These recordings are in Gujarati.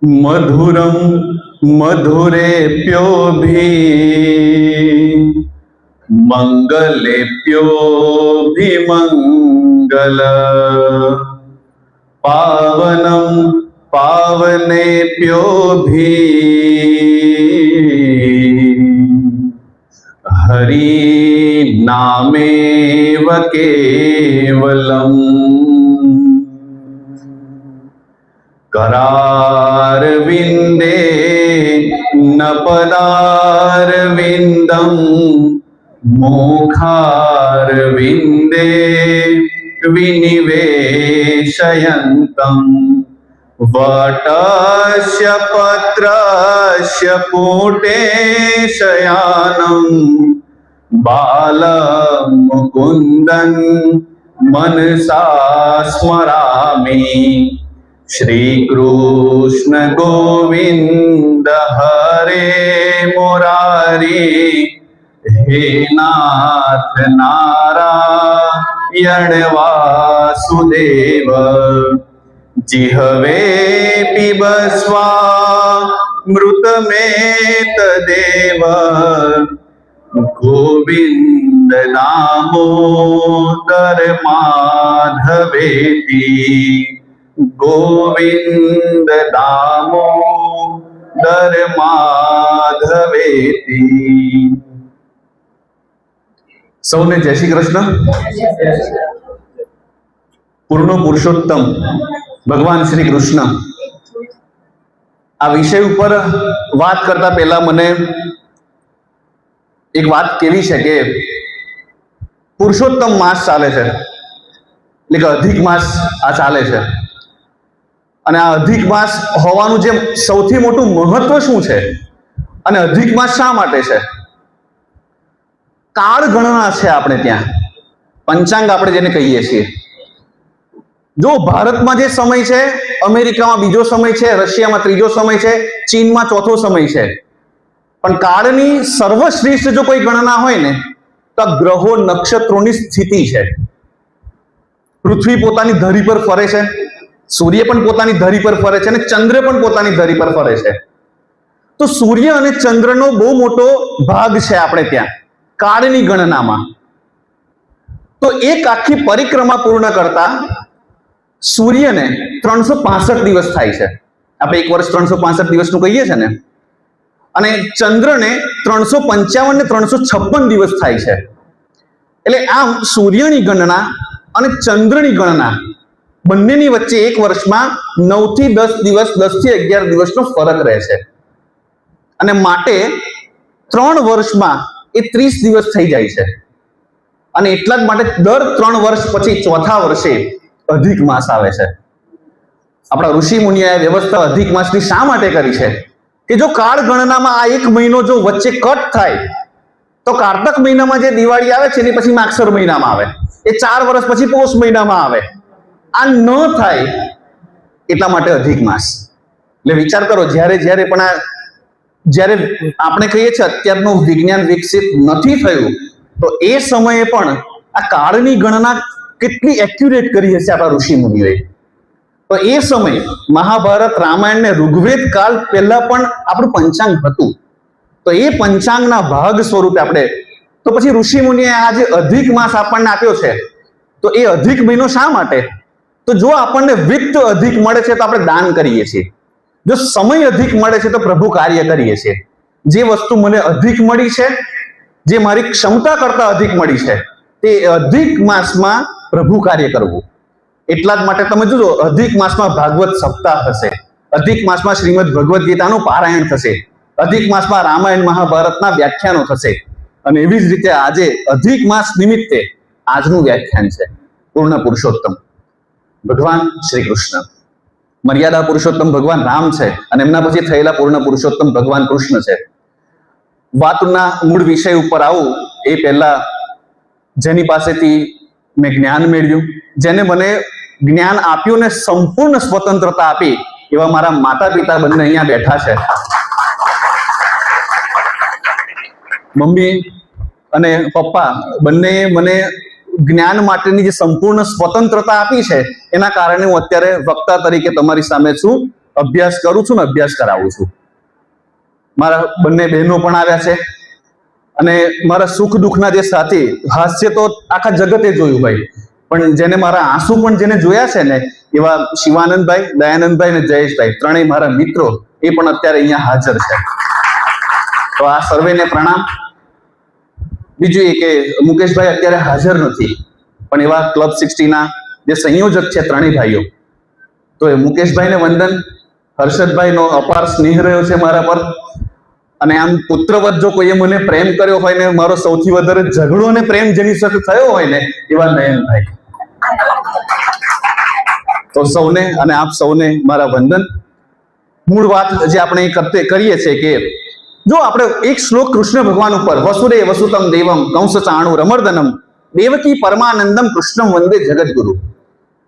मधुरम मधुरेप्योऽभि मंगलेप्योऽभिमंगल पावनम पावनेप्योऽभि हरि नामेव केवलम् करारविंदे न पदारविंदम मुखारविंदे विनिवेशयन्तम् वटस्य पत्रस्य पुटे शयानम् बालमुकुन्दं मनसा स्मरामि श्री कृष्ण गोविंद हरे मुरारी हे नाथ नारायण वासुदेव जिह्वे पिबस्वा मृतमेतदेव गोविंद दामोदर माधवेति गोविंद दामोदर माधवेति। सौने जय श्री कृष्ण। पूर्ण पुरुषोत्तम भगवान श्री कृष्ण आ विषय पर बात करता पहला मने एक बात केवी छे के पुरुषोत्तम मास चाले छे એટલે કે અધિક માસ આ ચાલે છે અને આ અધિક માસ હોવાનું જે સૌથી મોટું મહત્વ શું છે અને અધિક માસ શા માટે છે? કાળ ગણના છે આપણે ત્યાં, પંચાંગ આપણે જેને કહીએ છીએ। જો ભારતમાં જે સમય છે, અમેરિકામાં બીજો સમય છે, રશિયામાં ત્રીજો સમય છે, ચીનમાં ચોથો સમય છે, પણ કાળની સર્વશ્રેષ્ઠ જો કોઈ ગણના હોય ને તો ગ્રહો નક્ષત્રોની સ્થિતિ છે। પૃથ્વી પોતાની ધરી પર ફરે છે, સૂર્ય પણ પોતાની ધરી પર ફરે છે અને ચંદ્ર પણ પોતાની ધરી પર ફરે છે। તો સૂર્ય અને ચંદ્રનો બહુ મોટો ભાગ છે આપણે ત્યાં કાળની ગણનામાં। તો એક આખી પરિક્રમા પૂર્ણ કરતા સૂર્યને 365 દિવસ થાય છે। આપણે એક વર્ષ 365 દિવસનું કહીએ છે ને, અને ચંદ્રને 355 ને 356 દિવસ થાય છે। એટલે આમ સૂર્યની ગણના અને ચંદ્રની ગણના બંનેની વચ્ચે એક વર્ષમાં 9 થી 10 દિવસ, 10 થી 11 દિવસનો ફરક રહે છે અને માટે 3 વર્ષમાં એ 30 દિવસ થઈ જાય છે। અને એટલા જ માટે દર 3 વર્ષ પછી ચોથા વર્ષે અધિક માસ આવે છે। આપણા ઋષિ મુનિઓએ વ્યવસ્થા અધિક માસની શા માટે કરી છે કે જો કાળ ગણનામાં આ એક મહિનો જો વચ્ચે કટ થાય તો કારતક મહિનામાં જે દિવાળી આવે છે એની પછી માગસર મહિનામાં આવે, એ 4 વર્ષ પછી પોષ મહિનામાં આવે। આ ન થાય એટલા માટે અધિક માસ। એટલે વિચાર કરો, જ્યારે પણ જ્યારે આપણે કહીએ છીએ અત્યારનું વિજ્ઞાન વિકસિત નથી થયું તો એ સમયે પણ આ કાળની ગણના કેટલી એક્યુરેટ કરી હશે આપણા ઋષિ મુનિઓએ। તો એ સમય મહાભારત, રામાયણ ને ઋગ્વેદ કાળ પહેલા પણ આપણું પંચાંગ હતું। તો એ પંચાંગના ભાગ સ્વરૂપે આપણે તો પછી ઋષિ મુનિએ આ જે અધિક માસ આપણને આપ્યો છે તો એ અધિક મહિનો શા માટે? તો જો આપણને વિત્ત અધિક મળે છે તો આપણે દાન કરીએ છીએ, જો સમય અધિક મળે છે તો પ્રભુ કાર્ય કરીએ છીએ। જે વસ્તુ મને અધિક મળી છે, જે મારી ક્ષમતા કરતા અધિક મળી છે, તે અધિક માસમાં પ્રભુ કાર્ય કરવું। એટલા જ માટે તમે જોજો અધિક માસમાં ભાગવત સપ્તાહ થશે, અધિક માસમાં શ્રીમદ ભગવદ ગીતાનું પારાયણ થશે, અધિક માસમાં રામાયણ મહાભારતના વ્યાખ્યાનો થશે। અને એવી જ રીતે આજે અધિક માસ નિમિત્તે આજનું વ્યાખ્યાન છે પૂર્ણ પુરુષોત્તમ ભગવાન શ્રી કૃષ્ણ। મર્યાદા પુરુષોત્તમ ભગવાન રામ છે અને એમના પછી થયેલા પૂર્ણ પુરુષોત્તમ ભગવાન કૃષ્ણ છે। વાતના મૂળ વિષય ઉપર આવું એ પહેલા જેની પાસેથી મેં જ્ઞાન મેળવ્યું, જેને મને જ્ઞાન આપ્યું ને સંપૂર્ણ સ્વતંત્રતા આપી એવા મારા માતા પિતા બંને અહીંયા બેઠા છે। મમ્મી અને પપ્પા બંને મને જ્ઞાન માટેની જે સંપૂર્ણ સ્વતંત્રતા આપી છે એના કારણે હું અત્યારે વક્તા તરીકે તમારી સામે છું અભ્યાસ કરું છું ને અભ્યાસ કરાવું છું. મારા બંને બહેનો પણ આવ્યા છે અને મારા સુખ દુઃખના જે સાથી, હાસ્ય તો આખા જગતે જોયું ભાઈ, પણ જેને મારા આંસુ પણ જેને જોયા છે ને એવા શિવાનંદભાઈ, દયાનંદભાઈ અને જયેશભાઈ, ત્રણેય મારા મિત્રો, એ પણ અત્યારે અહીંયા હાજર છે. તો આ સર્વેને પ્રણામ. બીજું એ કે મુકેશભાઈ અત્યારે હાજર નથી, પણ એવા ક્લબ 60 ના જે સંયોજક છે ત્રણેય ભાઈઓ, તો એ મુકેશભાઈને વંદન. હર્ષદભાઈનો અપાર સ્નેહ રહ્યો છે મારા પર, અને આમ પુત્રવત જો કોઈએ મને પ્રેમ કર્યો હોય ને મારો સૌથી વધારે ઝઘડો અને પ્રેમ જેની સાથે થયો હોય ને એવા નયનભાઈ. તો સૌને અને આપ સૌને મારા વંદન. મૂળ વાત જે આપણે કરીએ છીએ કે જો આપણે એક શ્લોક કૃષ્ણ ભગવાન ઉપર, વસુદે વસુતમ દેવમ કંસ ચાણુ રમર્દનમ દેવકી પરમાનંદમ કૃષ્ણમ વંદે જગદગુરુ.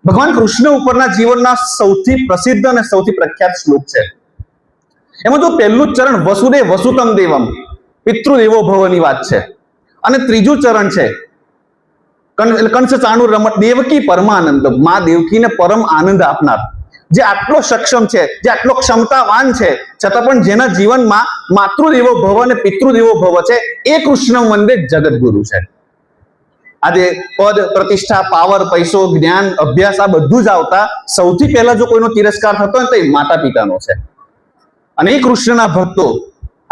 ભગવાન કૃષ્ણ ઉપરના જીવનના સૌથી પ્રસિદ્ધ અને સૌથી પ્રખ્યાત શ્લોક છે. એમાં જો પહેલું ચરણ વસુદે વસુતમ દેવમ, પિતૃદેવો ભવની વાત છે, અને ત્રીજું ચરણ છે કંસ ચાણુ રમત દેવકી પરમાનંદ, માં દેવકીને પરમ આનંદ આપનાર, જે આટલો સક્ષમ છે, જે આટલો ક્ષમતાવાન છે, છતાં પણ જેના જીવનમાં માતૃદેવો ભવ અને પિતૃદેવો ભવ છે, એ કૃષ્ણ વંદે જગદગુરુ છે. આજે પદ, પ્રતિષ્ઠા, પાવર, પૈસો, જ્ઞાન, અભ્યાસ આ બધું જ આવતા સૌથી પહેલા જો કોઈનો તિરસ્કાર થતો હોય તો એ માતા પિતાનો છે. અને એ કૃષ્ણના ભક્તો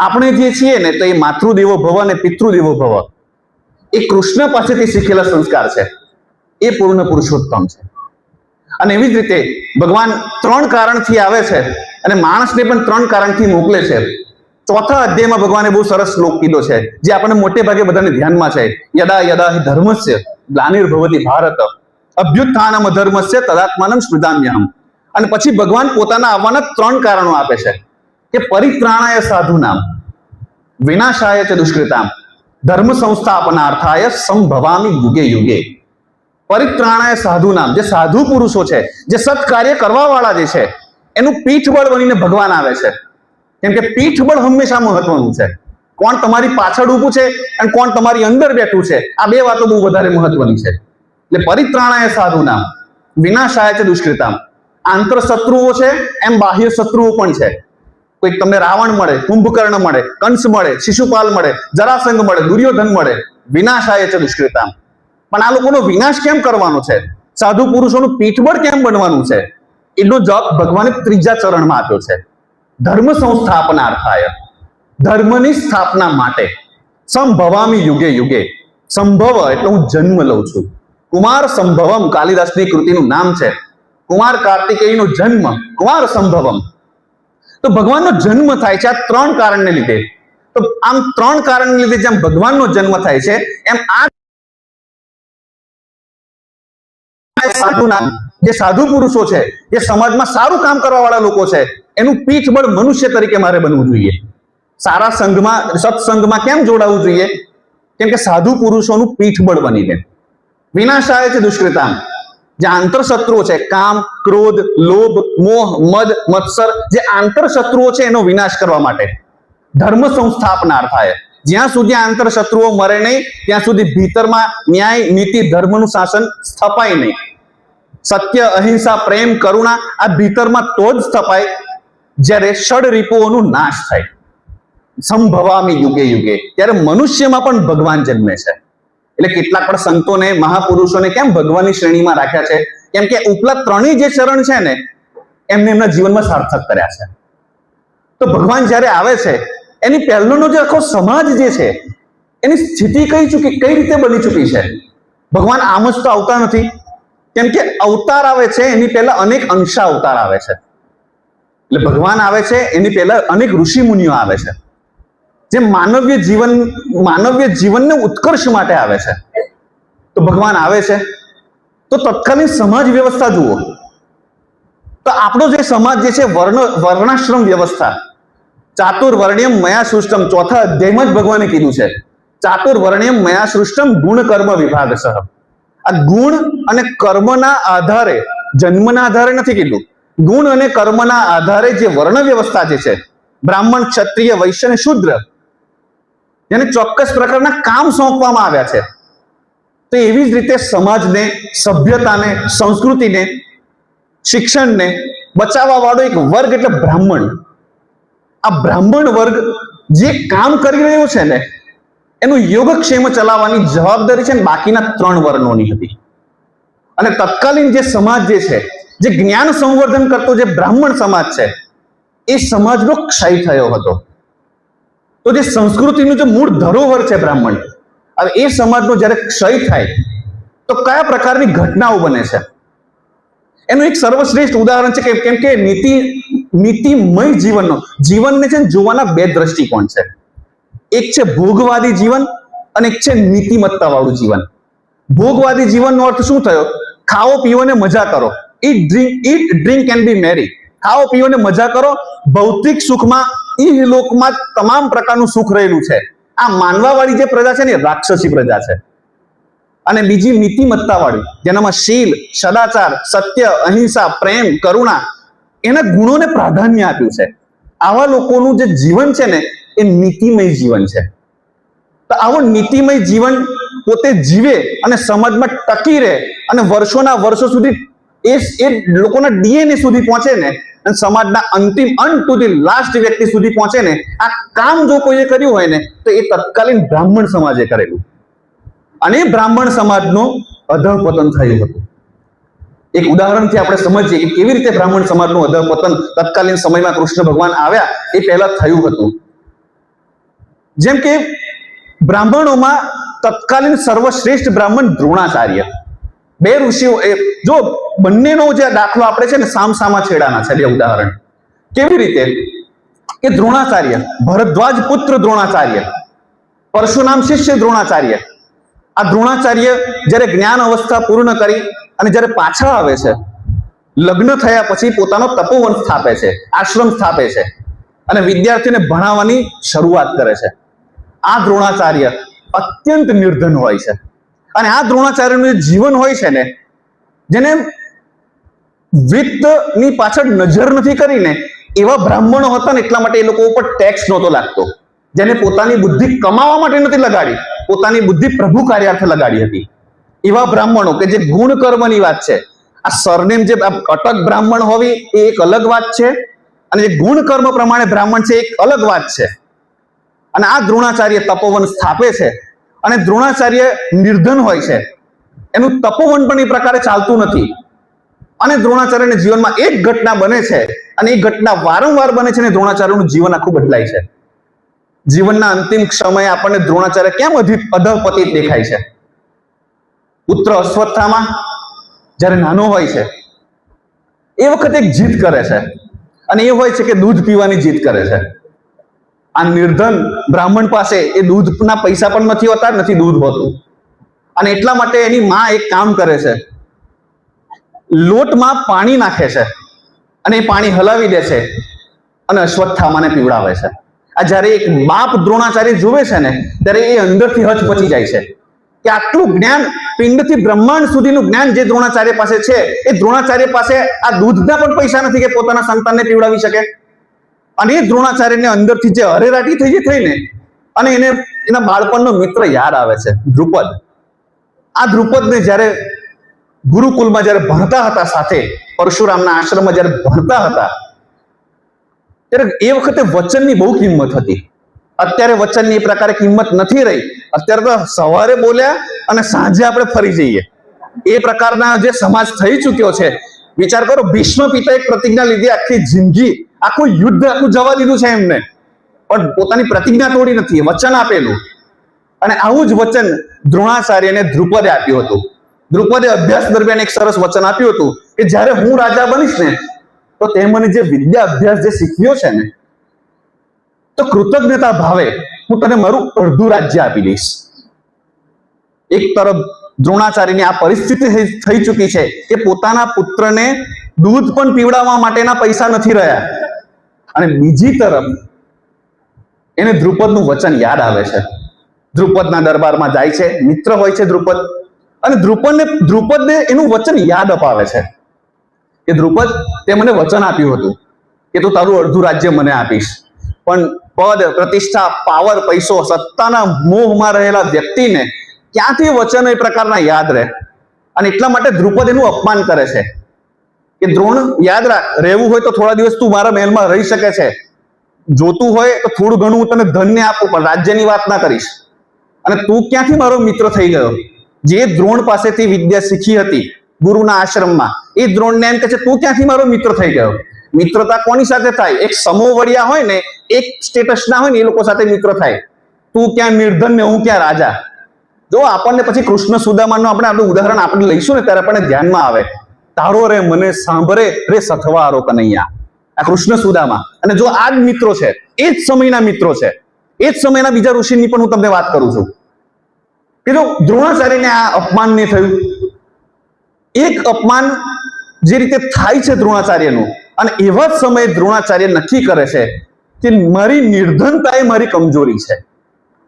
આપણે જે છીએ ને, તો એ માતૃદેવો ભવ અને પિતૃદેવો ભવ એ કૃષ્ણ પાસેથી શીખેલા સંસ્કાર છે. એ પૂર્ણ પુરુષોત્તમ છે. અને એવી જ રીતે ભગવાન 3 કારણથી આવે છે અને માણસને પણ 3 કારણથી મોકલે છે. ચોથા અધ્યાયમાં ભગવાને બહુ સરસ શ્લોક કીધો છે, જે આપણને મોટે ભાગે બધાને ધ્યાનમાં છે. યદા યદા હિ ધર્મસ્ય ગ્લાનિર્ભવતિ ભારત અભ્યુત્થાનમ અધર્મસ્ય તદાત્માનમ સ્મૃતામ્યહમ. અને પછી ભગવાન પોતાના આવવાના 3 કારણો આપે છે કે પરિત્રાણાય સાધુનામ, વિનાશાય ચ દુષ્કૃતામ, ધર્મ સંસ્થાપનાર્થાય સંભવામિ યુગે યુગે. પરિત્રાણાય સાધુનામ, જે સાધુ પુરુષો છે, જે સત્કાર્ય કરવા વાળા જે છે, એનું પીઠબળ બનીને ભગવાન આવે છે. કેમ કે પીઠબળ હંમેશા મહત્વનું છે. કોણ તમારી પાછળ ઊભું છે અને કોણ તમારી અંદર બેઠું છે, આ બે વાતો બહુ વધારે મહત્વની છે. એટલે પરિત્રાણાય સાધુનામ, વિનાશાય ચ દુષ્કૃતામ. આંતર શત્રુઓ છે એમ બાહ્ય શત્રુઓ પણ છે. કોઈક તમને રાવણ મળે, કુંભકર્ણ મળે, કંસ મળે, શિશુપાલ મળે, જરાસંઘ મળે, દુર્યોધન મળે, વિનાશાય ચ દુષ્કૃતામ. પણ આ લોકોનો વિનાશ કેમ કરવાનો છે, સાધુ પુરુષોનું પીઠબળ કેમ બનવાનું છે, એનો જવાબ ભગવાને 3જા ચરણમાં આપ્યો છે. ધર્મ સંસ્થાપનાર્થાય, ધર્મની સ્થાપના માટે. સંભવામી યુગે યુગે, સંભવ એટલે હું જન્મ લઉં છું. કુમાર સંભવમ કાલિદાસની કૃતિનું નામ છે. કુમાર કાર્તિકેયનો જન્મ, કુમાર સંભવમ. તો ભગવાનનો જન્મ થાય છે આ 3 કારણને લીધે. તો આમ 3 કારણને લીધે જેમ ભગવાનનો જન્મ થાય છે, એમ આ સાધુના, જે સાધુ પુરુષો છે, જે સમાજમાં સારું કામ કરવા વાળા લોકો છે, એનું પીઠબળ મનુષ્ય તરીકે મારે બનવું જોઈએ. સારા સંઘમાં, સત્સંગમાં કેમ જોડાવું જોઈએ? કેમ કે સાધુ પુરુષોનું પીઠબળ બનીને. વિનાશાય છે દુષ્કૃતામ, જે આંતર શત્રુઓ છે, કામ, ક્રોધ, લોભ, મોહ, મદ, મત્સર, જે આંતર શત્રુઓ છે એનો વિનાશ કરવા માટે. ધર્મ સંસ્થાપનાર્થાય, જ્યાં સુધી આંતર શત્રુઓ મરે નહીં ત્યાં સુધી ભીતરમાં ન્યાય, નીતિ, ધર્મનું શાસન સ્થપાય નહીં. સત્ય, અહિંસા, પ્રેમ, કરુણા આ ભીતરમાં તો જ સ્થપાય જ્યારે ષડ રીપુઓનું નાશ થાય. સંભવામી યુગે યુગે, ત્યારે મનુષ્યમાં પણ ભગવાન જન્મે છે. એટલે કેટલાક પણ સંતોને, મહાપુરુષોને કેમ ભગવાનની શ્રેણીમાં રાખ્યા છે? કેમ કે ઉપલા 3 જે ચરણ છે ને એમને એમના જીવનમાં સાર્થક કર્યા છે. તો ભગવાન જ્યારે આવે છે એની પહેલાનો જે આખો સમાજ જે છે એની સ્થિતિ કઈ રીતે બની ચૂકી છે? ભગવાન આમ જ તો આવતા નથી. કેમ કે અવતાર આવે છે એની પહેલા અનેક અંશા અવતાર આવે છે. એટલે ભગવાન આવે છે એની પહેલા અનેક ઋષિ મુનિઓ આવે છે, જે માનવીય જીવનને ઉત્કર્ષ માટે આવે છે. તો ભગવાન આવે છે તો તત્કાલીન સમાજ વ્યવસ્થા જુઓ. તો આપણો જે સમાજ જે છે વર્ણાશ્રમ વ્યવસ્થા, ચાતુર્વર્ણ્યમ મયા સૃષ્ટમ, ચોથા અધ્યાયમાં જ ભગવાને કીધું છે ચાતુર્વર્ણ્યમ મયા સૃષ્ટમ ગુણ કર્મ વિભાગશઃ. આ ગુણ અને કર્મના આધારે, જન્મના આધારે નથી કીધું, ગુણ અને કર્મના આધારે જે વર્ણ વ્યવસ્થા જે છે, બ્રાહ્મણ, ક્ષત્રિય, વૈશ્ય અને શૂદ્ર, જેને ચોક્કસ પ્રકારના કામ સોંપવામાં આવ્યા છે. તો એવી જ રીતે સમાજને, સભ્યતાને, સંસ્કૃતિને, શિક્ષણને બચાવવા વાળો એક વર્ગ એટલે બ્રાહ્મણ. આ બ્રાહ્મણ વર્ગ જે કામ કરી રહ્યો છે ને એનું યોગક્ષેમ ચલાવવાની જવાબદારી છે ને બાકીના 3 વર્ણોની હતી. અને તત્કાલીન જે સમાજ છે, જે જ્ઞાન સંવર્ધન કરતો જે બ્રાહ્મણ સમાજ છે, એ સમાજનો ક્ષય થયો હતો. તો જે સંસ્કૃતિનું જે મૂળ ધરોહર છે બ્રાહ્મણ, હવે એ સમાજનો જ્યારે ક્ષય થાય તો કયા પ્રકારની ઘટનાઓ બને છે એનું એક સર્વશ્રેષ્ઠ ઉદાહરણ છે. કેમ કે નીતિમય જીવનને છે જોવાના 2 દ્રષ્ટિકોણ છે. એક છે ભોગવાદી જીવન અને એક છે નીતિમત્તા વાળું જીવન. ભોગવાદી જીવનનો અર્થ શું થયો? ખાઓ પીઓ ને મજા કરો. ઈટ ડ્રિંક એન્ડ બી મેરી. ખાઓ પીઓ ને મજા કરો. ભૌતિક સુખમાં ઇહલોકમાં તમામ પ્રકારનું સુખ રહેલું છે. આ માનવા વાળી જે પ્રજા છે ને રાક્ષસી પ્રજા છે. અને બીજી નીતિમત્તા વાળી, જેનામાં શીલ, સદાચાર, સત્ય, અહિંસા, પ્રેમ, કરુણા એના ગુણોને પ્રાધાન્ય આપ્યું છે. આવા લોકોનું જે જીવન છે ને એ નીતિમય જીવન છે. તો આવું નીતિમય જીવન પોતે જીવે અને સમાજમાં ટકી રહે અને વર્ષોના વર્ષો સુધી એ લોકોના ડીએનએ સુધી પહોંચે ને અને સમાજના અંતિમ અંત સુધી લાસ્ટ વ્યક્તિ સુધી પહોંચે ને, આ કામ જો કોઈએ કર્યું હોય ને તો એ તત્કાલીન બ્રાહ્મણ સમાજે કરેલું. અને બ્રાહ્મણ સમાજનું અધઃપતન થયું હતું. એક ઉદાહરણથી આપણે સમજીએ કે કેવી રીતે બ્રાહ્મણ સમાજનું અધઃપતન તત્કાલીન સમયમાં કૃષ્ણ ભગવાન આવ્યા એ પહેલા થયું હતું. જેમ કે બ્રાહ્મણોમાં તત્કાલીન સર્વશ્રેષ્ઠ બ્રાહ્મણ દ્રોણાચાર્ય. 2 ઋષિઓ, જો બંનેનો જે દાખલો આપણે છે ને સામસામા છેડાના છે 2 ઉદાહરણ. કેવી રીતે કે દ્રોણાચાર્ય, ભરદ્વાજ પુત્ર દ્રોણાચાર્ય, પરશુરામ શિષ્ય દ્રોણાચાર્ય. આ દ્રોણાચાર્ય જ્યારે જ્ઞાન અવસ્થા પૂર્ણ કરી અને જ્યારે પાછા આવે છે, લગ્ન થયા પછી પોતાનો તપોવન સ્થાપે છે, આશ્રમ સ્થાપે છે અને વિદ્યાર્થીઓને ભણાવવાની શરૂઆત કરે છે. આ દ્રોણાચાર્ય અત્યંત નિર્ધન હોય છે. અને આ દ્રોણાચાર્યનું જે જીવન હોય છે ને, જેને વિત્તની પાછળ નજર નથી કરીને એવા બ્રાહ્મણો હતા ને, એટલા માટે એ લોકો ઉપર ટેક્સ નહોતો લાગતો. જેને પોતાની બુદ્ધિ કમાવા માટે નથી લગાડી, પોતાની બુદ્ધિ પ્રભુ કાર્યાર્થે લગાડી હતી. એવા બ્રાહ્મણો કે જે ગુણ કર્મની વાત છે, આ સરનેમ જે અટક બ્રાહ્મણ હોવી એ એક અલગ વાત છે, અને જે ગુણ કર્મ પ્રમાણે બ્રાહ્મણ છે એક અલગ વાત છે. અને આ દ્રોણાચાર્ય તપોવન સ્થાપે છે અને દ્રોણાચાર્ય નિર્ધન હોય છે. એનું તપોવન પણ એ પ્રકારે ચાલતું નથી. અને દ્રોણાચાર્યના જીવનમાં એક ઘટના બને છે અને એ ઘટના વારંવાર બને છે અને દ્રોણાચાર્યનું જીવન આખું બદલાય છે. જીવનના અંતિમ સમયે આપણને દ્રોણાચાર્ય કેમ અધઃપતિત દેખાય છે? પુત્ર અશ્વત્થામા જ્યારે નાનો હોય છે એ વખતે એક જીદ કરે છે, અને એ હોય છે કે દૂધ પીવાની જીદ કરે છે. આ નિર્ધન બ્રાહ્મણ પાસે એ દૂધના પૈસા પણ નથી હોતા, નથી દૂધ હોતું. અને એટલા માટે એની માં એક કામ કરે છે, લોટમાં પાણી નાખે છે અને એ પાણી હલાવી દે છે અને અશ્વત્થામાને પીવડાવે છે. આ જ્યારે એક બાપ દ્રોણાચાર્ય જોવે છે ને ત્યારે એ અંદરથી હચમચી જાય છે કે આટલું જ્ઞાન, પિંડથી બ્રહ્માંડ સુધીનું જ્ઞાન જે દ્રોણાચાર્ય પાસે છે, એ દ્રોણાચાર્ય પાસે આ દૂધના પણ પૈસા નથી કે પોતાના સંતાનને પીવડાવી શકે. અને એ દ્રોણાચાર્યને અંદરથી જે હરેરાટી થઈ ને, અને એને એના બાળપણનો મિત્ર યાદ આવે છે, દ્રુપદ. આ દ્રુપદને જ્યારે ગુરુકુલમાં જ્યારે ભણતા હતા, સાથે પરશુરામના આશ્રમમાં જ્યારે ભણતા હતા, ત્યારે એ વખતે વચનની બહુ કિંમત હતી. અત્યારે વચનની એ પ્રકારે કિંમત નથી રહી. અત્યારે તો સવારે બોલ્યા અને સાંજે આપણે ફરી જઈએ, એ પ્રકારના જે સમાજ થઈ ચુક્યો છે. વિચાર કરો, ભીષ્મ પિતા એક પ્રતિજ્ઞા લીધી, આખી જિંદગી આખું યુદ્ધ આખું જવા દીધું છે એમને, પણ પોતાની પ્રતિજ્ઞા તોડી નથી, વચન આપેલું. અને આવું જ વચન દ્રોણાચાર્યને દ્રુપદે આપ્યું હતું. દ્રુપદે અભ્યાસ દરમિયાન એક સરસ વચન આપ્યું હતું કે જ્યારે હું રાજા બનીશ ને તો તે મને જે વિદ્યા અભ્યાસ જે શીખ્યો છે ને, તો કૃતજ્ઞતા ભાવે હું તને મારું અડધું રાજ્ય આપી દઈશ. એક તરફ દ્રોણાચાર્યની આ પરિસ્થિતિ થઈ ચૂકી છે કે પોતાના પુત્રને દૂધ પણ પીવડાવવા માટેના પૈસા નથી રહ્યા, અને બીજી તરફ એને દ્રુપદનું વચન યાદ આવે છે. દ્રુપદના દરબારમાં જાય છે, મિત્ર હોય છે દ્રુપદ, અને દ્રુપદને એનું વચન યાદ અપાવે છે કે દ્રુપદ, તે મને વચન આપ્યું હતું કે તું તારું અડધું રાજ્ય મને આપીશ, પણ પદ, પ્રતિષ્ઠા, પાવર, પૈસો, સત્તાના મોહમાં રહેલા વ્યક્તિને ક્યાંથી વચન એ પ્રકારના યાદ રહે? અને એટલા માટે દ્રુપદ એનું અપમાન કરે છે. કે દ્રોણ યાદ રાખ, રહેવું હોય તો થોડા દિવસ તું મારા મહેલમાં રહી શકે છે, જોતું હોય તો થોડું ઘણું હું તને ધન્ય આપું, પણ રાજ્યની વાત ના કરીશ. અને તું ક્યાંથી મારો મિત્ર થઈ ગયો? જે દ્રોણ પાસેથી વિદ્યા શીખી હતી ગુરુના આશ્રમમાં, એ દ્રોણને એમ કે છે તું ક્યાંથી મારો મિત્ર થઈ ગયો? મિત્રતા કોની સાથે થાય? એક સમોવડિયા હોય ને, એક સ્ટેટસ ના હોય ને, એ લોકો સાથે મિત્ર થાય. તું ક્યાં નિર્ધન ને હું ક્યાં રાજા. જો આપણને પછી કૃષ્ણ સુદામાનું આપણે આપણું ઉદાહરણ આપણે લઈશું ને ત્યારે આપણને ધ્યાનમાં આવે, તારો રે મને સાંભળે રે સથવારો કનૈયા, આ કૃષ્ણ સુદામા. અને જો આ જ મિત્રો છે, એ જ સમયના મિત્રો છે, એ જ સમયના બીજા ઋષિની પણ હું તમને વાત કરું છું કે જો દ્રોણાચાર્યને આ અપમાન ને થયું, એક અપમાન જે રીતે થાય છે દ્રોણાચાર્યનું, અને એવા જ સમયે દ્રોણાચાર્ય નક્કી કરે છે કે મારી નિર્ધનતા એ મારી કમજોરી છે.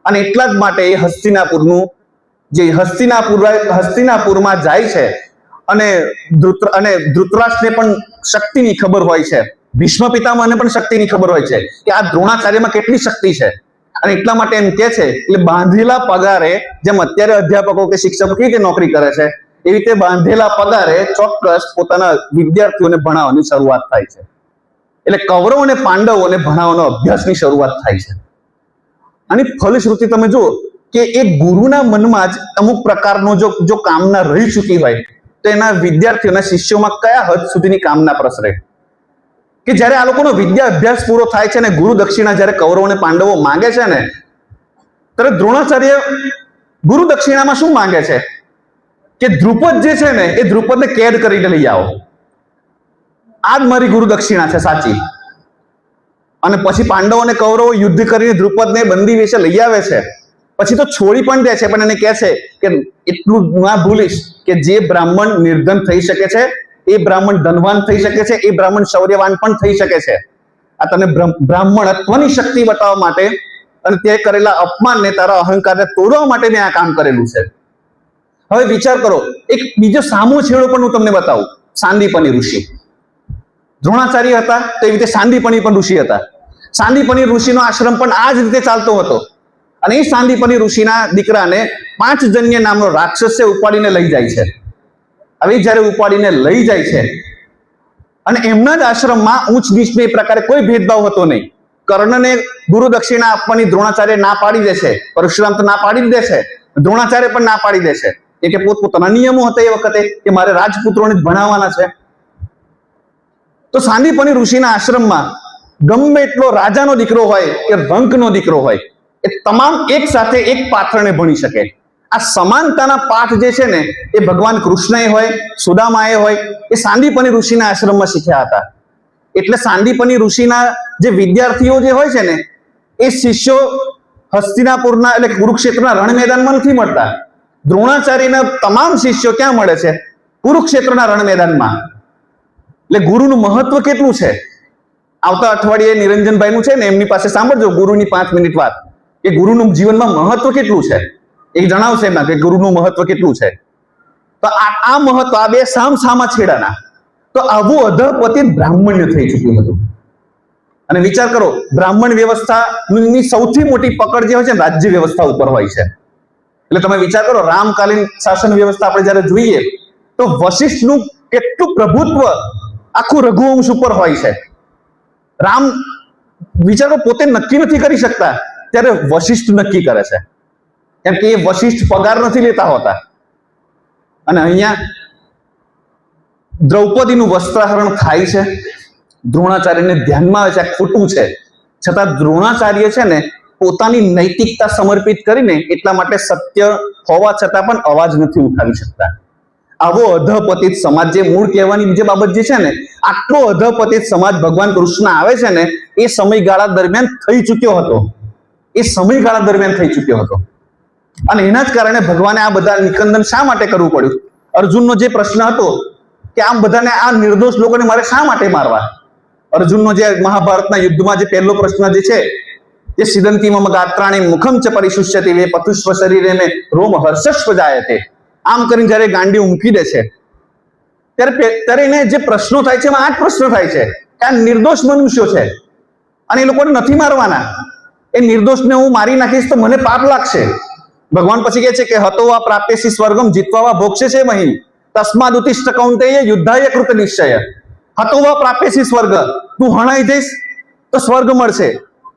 અને એટલા જ માટે એ હસ્તિનાપુરનું જે હસ્તિનાપુરમાં જાય છે અને ધૃતરાષ્ટ્રને પણ શક્તિની ખબર હોય છે, ભીષ્મ પિતામહને પણ શક્તિની ખબર હોય છે કે આ દ્રોણાચાર્યમાં કેટલી શક્તિ છે. અને એટલા માટે એમ કે છે એટલે બાંધેલા પગારે, જેમ અત્યારે અધ્યાપકો કે શિક્ષકો કેવી રીતે નોકરી કરે છે, એવી રીતે બાંધેલા પગારે ચોક્કસ પોતાના વિદ્યાર્થીઓને ભણાવવાની શરૂઆત થાય છે. એટલે કૌરવ અને પાંડવોને ભણાવવાનો અભ્યાસની શરૂઆત થાય છે. આની ફલશ્રુતિ તમે જુઓ કે એ ગુરુના મનમાં જ અમુક પ્રકારનો જો કામના રહી ચૂકી હોય તો એના વિદ્યાર્થીઓના શિષ્યોમાં કયા હદ સુધીની કામના પ્રસરે કે જ્યારે આ લોકોનો વિદ્યા અભ્યાસ પૂરો થાય છે ને ગુરુ દક્ષિણા જ્યારે કૌરવ અને પાંડવો માંગે છે ને, ત્યારે દ્રોણાચાર્ય ગુરુ દક્ષિણામાં શું માંગે છે કે દ્રુપદ જે છે ને એ દ્રુપદને કેદ કરીને લઈ આવો, આ જ મારી ગુરુ દક્ષિણા છે સાચી. અને પછી પાંડવો અને કૌરવો યુદ્ધ કરીને દ્રુપદને બંદી વેશે લઈ આવે છે. પછી તો છોડી પણ દે છે, પણ એને કહે છે કે એટલું ના ભૂલીશ કે જે બ્રાહ્મણ નિર્ધન થઈ શકે છે, એ બ્રાહ્મણ ધનવાન થઈ શકે છે, એ બ્રાહ્મણ શૌર્યવાન પણ થઈ શકે છે. આ તને બ્રાહ્મણત્વની શક્તિ બતાવવા માટે અને તે કરેલા અપમાનને, તારા અહંકારને તોડવા માટે મેં આ કામ કરેલું છે. હવે વિચાર કરો, એક બીજો સામો છેડો પણ હું તમને બતાવું. સાંદીપની ઋષિ દ્રોણાચાર્ય હતા તો એવી રીતે સાંદીપની પણ ઋષિ હતા. સાંદીપની ઋષિનો આશ્રમ પણ આ જ રીતે ચાલતો હતો. અને એ સાંદીપની ઋષિના દીકરાને પાંચજન્ય નામનો રાક્ષસે ઉપાડીને લઈ જાય છે. હવે જ્યારે ઉપાડીને લઈ જાય છે અને એમના જ આશ્રમમાં ઊંચ નીચને એ પ્રકારે કોઈ ભેદભાવ હતો નહીં. કર્ણને ગુરુ દક્ષિણા આપવાની દ્રોણાચાર્ય ના પાડી દે છે, પરશુરામ તો ના પાડી જ દે છે, દ્રોણાચાર્ય પણ ના પાડી દે છે. કે પોતપોતાના નિયમો હતા એ વખતે કે મારે રાજપુત્રોને જ ભણાવવાના છે. તો સાંદીપની ઋષિના આશ્રમમાં ગમે એટલો રાજાનો દીકરો હોય કે રંકનો દીકરો હોય, એ તમામ એક સાથે એક પાત્રને ભણી શકે. આ સમાનતાના પાઠ જે છે ને એ ભગવાન કૃષ્ણએ હોય, સુદામાએ હોય, એ સાંદીપની ઋષિના આશ્રમમાં શીખ્યા હતા. એટલે સાંદીપની ઋષિના જે વિદ્યાર્થીઓ જે હોય છે ને એ શિષ્યો હસ્તિનાપુરના એટલે કુરુક્ષેત્રના રણ મેદાનમાં નથી મળતા. દ્રોણાચાર્યના તમામ શિષ્યો ક્યાં મળે છે? કુરુક્ષેત્રના રણ મેદાનમાં. એટલે ગુરુનું મહત્વ કેટલું છે આવતા અઠવાડિયે નિરંજનભાઈનું છે ને, એમની પાસે સાંભળજો ગુરુની 5 મિનિટ વાત, કે ગુરુનું જીવનમાં મહત્વ કેટલું છે એ જણાવશે એમાં કે ગુરુનું મહત્વ કેટલું છે. તો આ મહત્વ આ બે સામસામા છેડાના, તો આવું અધપતિત બ્રાહ્મણ્ય થઈ ચૂક્યું હતું. અને વિચાર કરો, બ્રાહ્મણ વ્યવસ્થાની સૌથી મોટી પકડ જે હોય છે રાજ્ય વ્યવસ્થા ઉપર હોય છે. એટલે તમે વિચાર કરો, રામકાલીન શાસન વ્યવસ્થા આપણે જયારે જોઈએ તો વશિષ્ઠનું કેટલું પ્રભુત્વ આખું રઘુવંશ ઉપર હોય છે. રામ વિચારો પોતે નક્કી નથી કરી શકતા, ત્યારે વશિષ્ઠ નક્કી કરે છે, કેમ કે એ વશિષ્ઠ પગાર નથી લેતા હોતા. અને અહીંયા દ્રૌપદીનું વસ્ત્રાહરણ થાય છે, દ્રોણાચાર્યને ધ્યાનમાં આવે છે આ ખોટું છે, છતાં દ્રોણાચાર્ય છે ને પોતાની નૈતિકતા સમર્પિત કરીને એટલા માટે સત્ય હોવા છતાં પણ અવાજ નથી ઉઠાવી શકતા. આવો અધપતિત સમાજ, જે મૂળ કહેવાની બીજી બાબત જે છે ને, આટલો અધપતિત સમાજ ભગવાન કૃષ્ણ આવે છે ને એ સમયગાળા દરમિયાન થઈ ચૂક્યો હતો. એ સમયગાળા દરમિયાન થઈ ચૂક્યો હતો. અને એના જ કારણે ભગવાને આ બધા નિકંદન શા માટે કરવું પડ્યું? અર્જુનનો જે પ્રશ્ન હતો કે આમ બધાને, આ નિર્દોષ લોકોને મારે શા માટે મારવા? અર્જુનનો જે મહાભારતના યુદ્ધમાં જે પહેલો પ્રશ્ન જે છે, જે સિદંતી મમ ગાત્રાણી મુખમ ચ પરિશુષ્યતિ વે પતુષ્વ શરીરે મે રોમ હર્ષસ્વ જાયતે, આમ કરીને જયારે ગાંડી મૂકી દે છે ત્યારે એને જે પ્રશ્નો થાય છે એમાં આ જ પ્રશ્ન થાય છે કે આ નિર્દોષ મનુષ્યો છે અને એ લોકોને નથી મારવાના. એ નિર્દોષને હું મારી નાખીશ તો મને પાપ લાગશે. ભગવાન પછી કહે છે કે હતો વા પ્રાપ્યસી સ્વર્ગમ જીતવા વા ભોગશે છે મહિમ તસ્માદ ઉત્તિષ્ઠ કૌંતેય યુદ્ધાય કૃત નિશ્ચય. હતોવા પ્રાપ્યસી સ્વર્ગ, તું હણાઈ જઈશ તો સ્વર્ગ મળશે.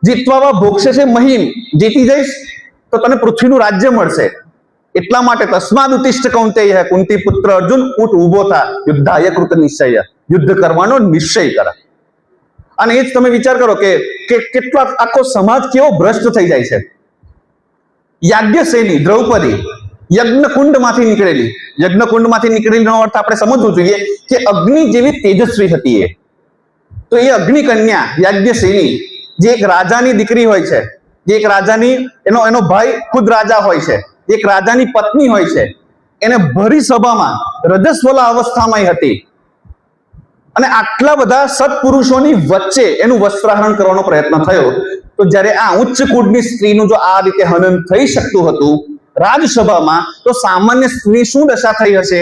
જીતવા ભોગશે છે મહિમ, જીતી જઈશ તો તને પૃથ્વીનું રાજ્ય મળશે. એટલા માટે તસ્માદ ઉત્તિષ્ઠ કૌંતેય, કુંતી પુત્ર અર્જુન, ઊઠ ઉભો થા, યુદ્ધાય કૃત નિશ્ચય, યુદ્ધ કરવાનો નિશ્ચય કર. અને એ જ તમે વિચાર કરો કે કેટલો આખો સમાજ કેવો ભ્રષ્ટ થઈ જાય છે. યાજ્ઞસેની દ્રૌપદી યજ્ઞકુંડમાંથી નીકળેલી, યજ્ઞકુંડમાંથી નીકળેલીનો અર્થ આપણે સમજવું જોઈએ કે અગ્નિ જેવી તેજસ્વી હતી એ. તો એ અગ્નિ કન્યા યાજ્ઞસેની, જે એક રાજાની દીકરી હોય છે, જે એક રાજાની એનો ભાઈ ખુદ રાજા હોય છે, એક રાજાની પત્ની હોય છે, એને ભરી સભામાં રજસ્વલા અવસ્થામાં હતી અને આટલા બધા સત્પુરુષોની વચ્ચે એનું વસ્ત્રાહરણ કરવાનો પ્રયત્ન થયો. તો જ્યારે આ ઉચ્ચ કુળની સ્ત્રીનું જો આ રીતે હનન થઈ શકતું હતું રાજસભામાં, તો સામાન્ય સ્ત્રી શું દશા થઈ હશે?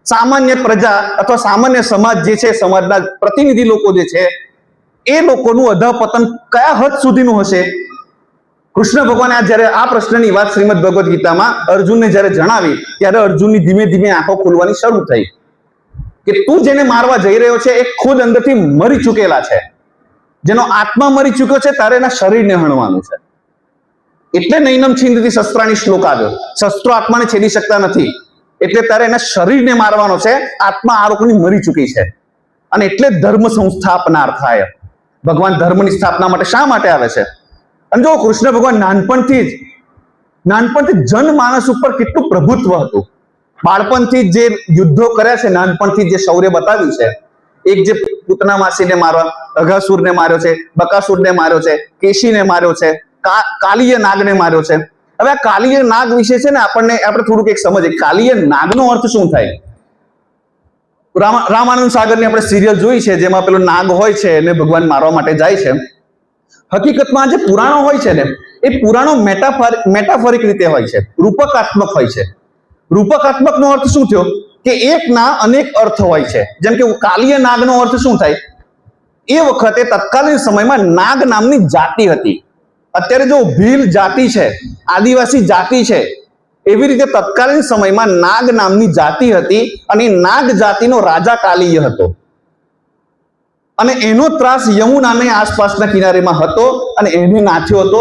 સામાન્ય પ્રજા અથવા સામાન્ય સમાજ જે છે, સમાજના પ્રતિનિધિ લોકો જે છે, એ લોકોનું અધઃપતન કયા હદ સુધીનું હશે? કૃષ્ણ ભગવાને જ્યારે આ પ્રશ્નની વાત શ્રીમદ ભગવદ્ ગીતામાં અર્જુનને જ્યારે જણાવી, ત્યારે અર્જુનની ધીમે ધીમે આંખો ખુલવાની શરૂ થઈ કે તું જેને મારવા જઈ રહ્યો છે એ ખુદ અંદરથી મરી ચૂકેલા છે. જેનો આત્મા મરી ચૂક્યો છે તારે એના શરીરને હણવાનું છે. એટલે નૈનમ છિંદતી શસ્ત્રાની શ્લોક આવ્યો. શસ્ત્રો આત્માને છેદી શકતા નથી, એટલે તારે એના શરીરને મારવાનો છે. આત્મા આ લોકોની મરી ચૂકી છે. અને એટલે ધર્મ સંસ્થાપનાર્થાય, ભગવાન ધર્મની સ્થાપના માટે શા માટે આવે છે? અને જો કૃષ્ણ ભગવાન નાનપણથી જનમાનસ ઉપર કેટલું પ્રભુત્વ હતું. બાળપણથી જે યુદ્ધો કર્યા છે, નાનપણથી જે શૌર્ય બતાવ્યું છે, એક જે પૂતના માસીને મારવા, અઘાસુરને માર્યો છે, બકાસુરને માર્યો છે, કેશીને માર્યો છે, કાલીય નાગને માર્યો છે. હવે આ કાલીય નાગ વિશે છે ને આપણે થોડુંક એક સમજીએ. કાલીય નાગનો અર્થ શું થાય? રામાનંદ સાગરની આપણે સિરિયલ જોઈ છે, જેમાં પેલો નાગ હોય છે અને ભગવાન મારવા માટે જાય છે. હકીકતમાં જે પુરાણો હોય છે ને, એ પુરાણો મેટાફોરિક રીતે હોય છે, રૂપકાત્મક હોય છે. રૂપકાત્મક નો અર્થ શું થયો કે એકના અનેક અર્થ હોય છે. જેમ કે કાલીય નાગનો અર્થ શું થાય? એ વખતે તત્કાલીન સમયમાં નાગ નામની જાતિ હતી. અત્યારે જો ભીલ જાતિ છે, આદિવાસી જાતિ છે, એવી રીતે તત્કાલીન સમયમાં નાગ નામની જાતિ હતી અને નાગ જાતિનો રાજા કાલીય હતો. અને એનો ત્રાસ યમુનાને આસપાસના કિનારેમાં હતો અને એને નાથ્યો હતો.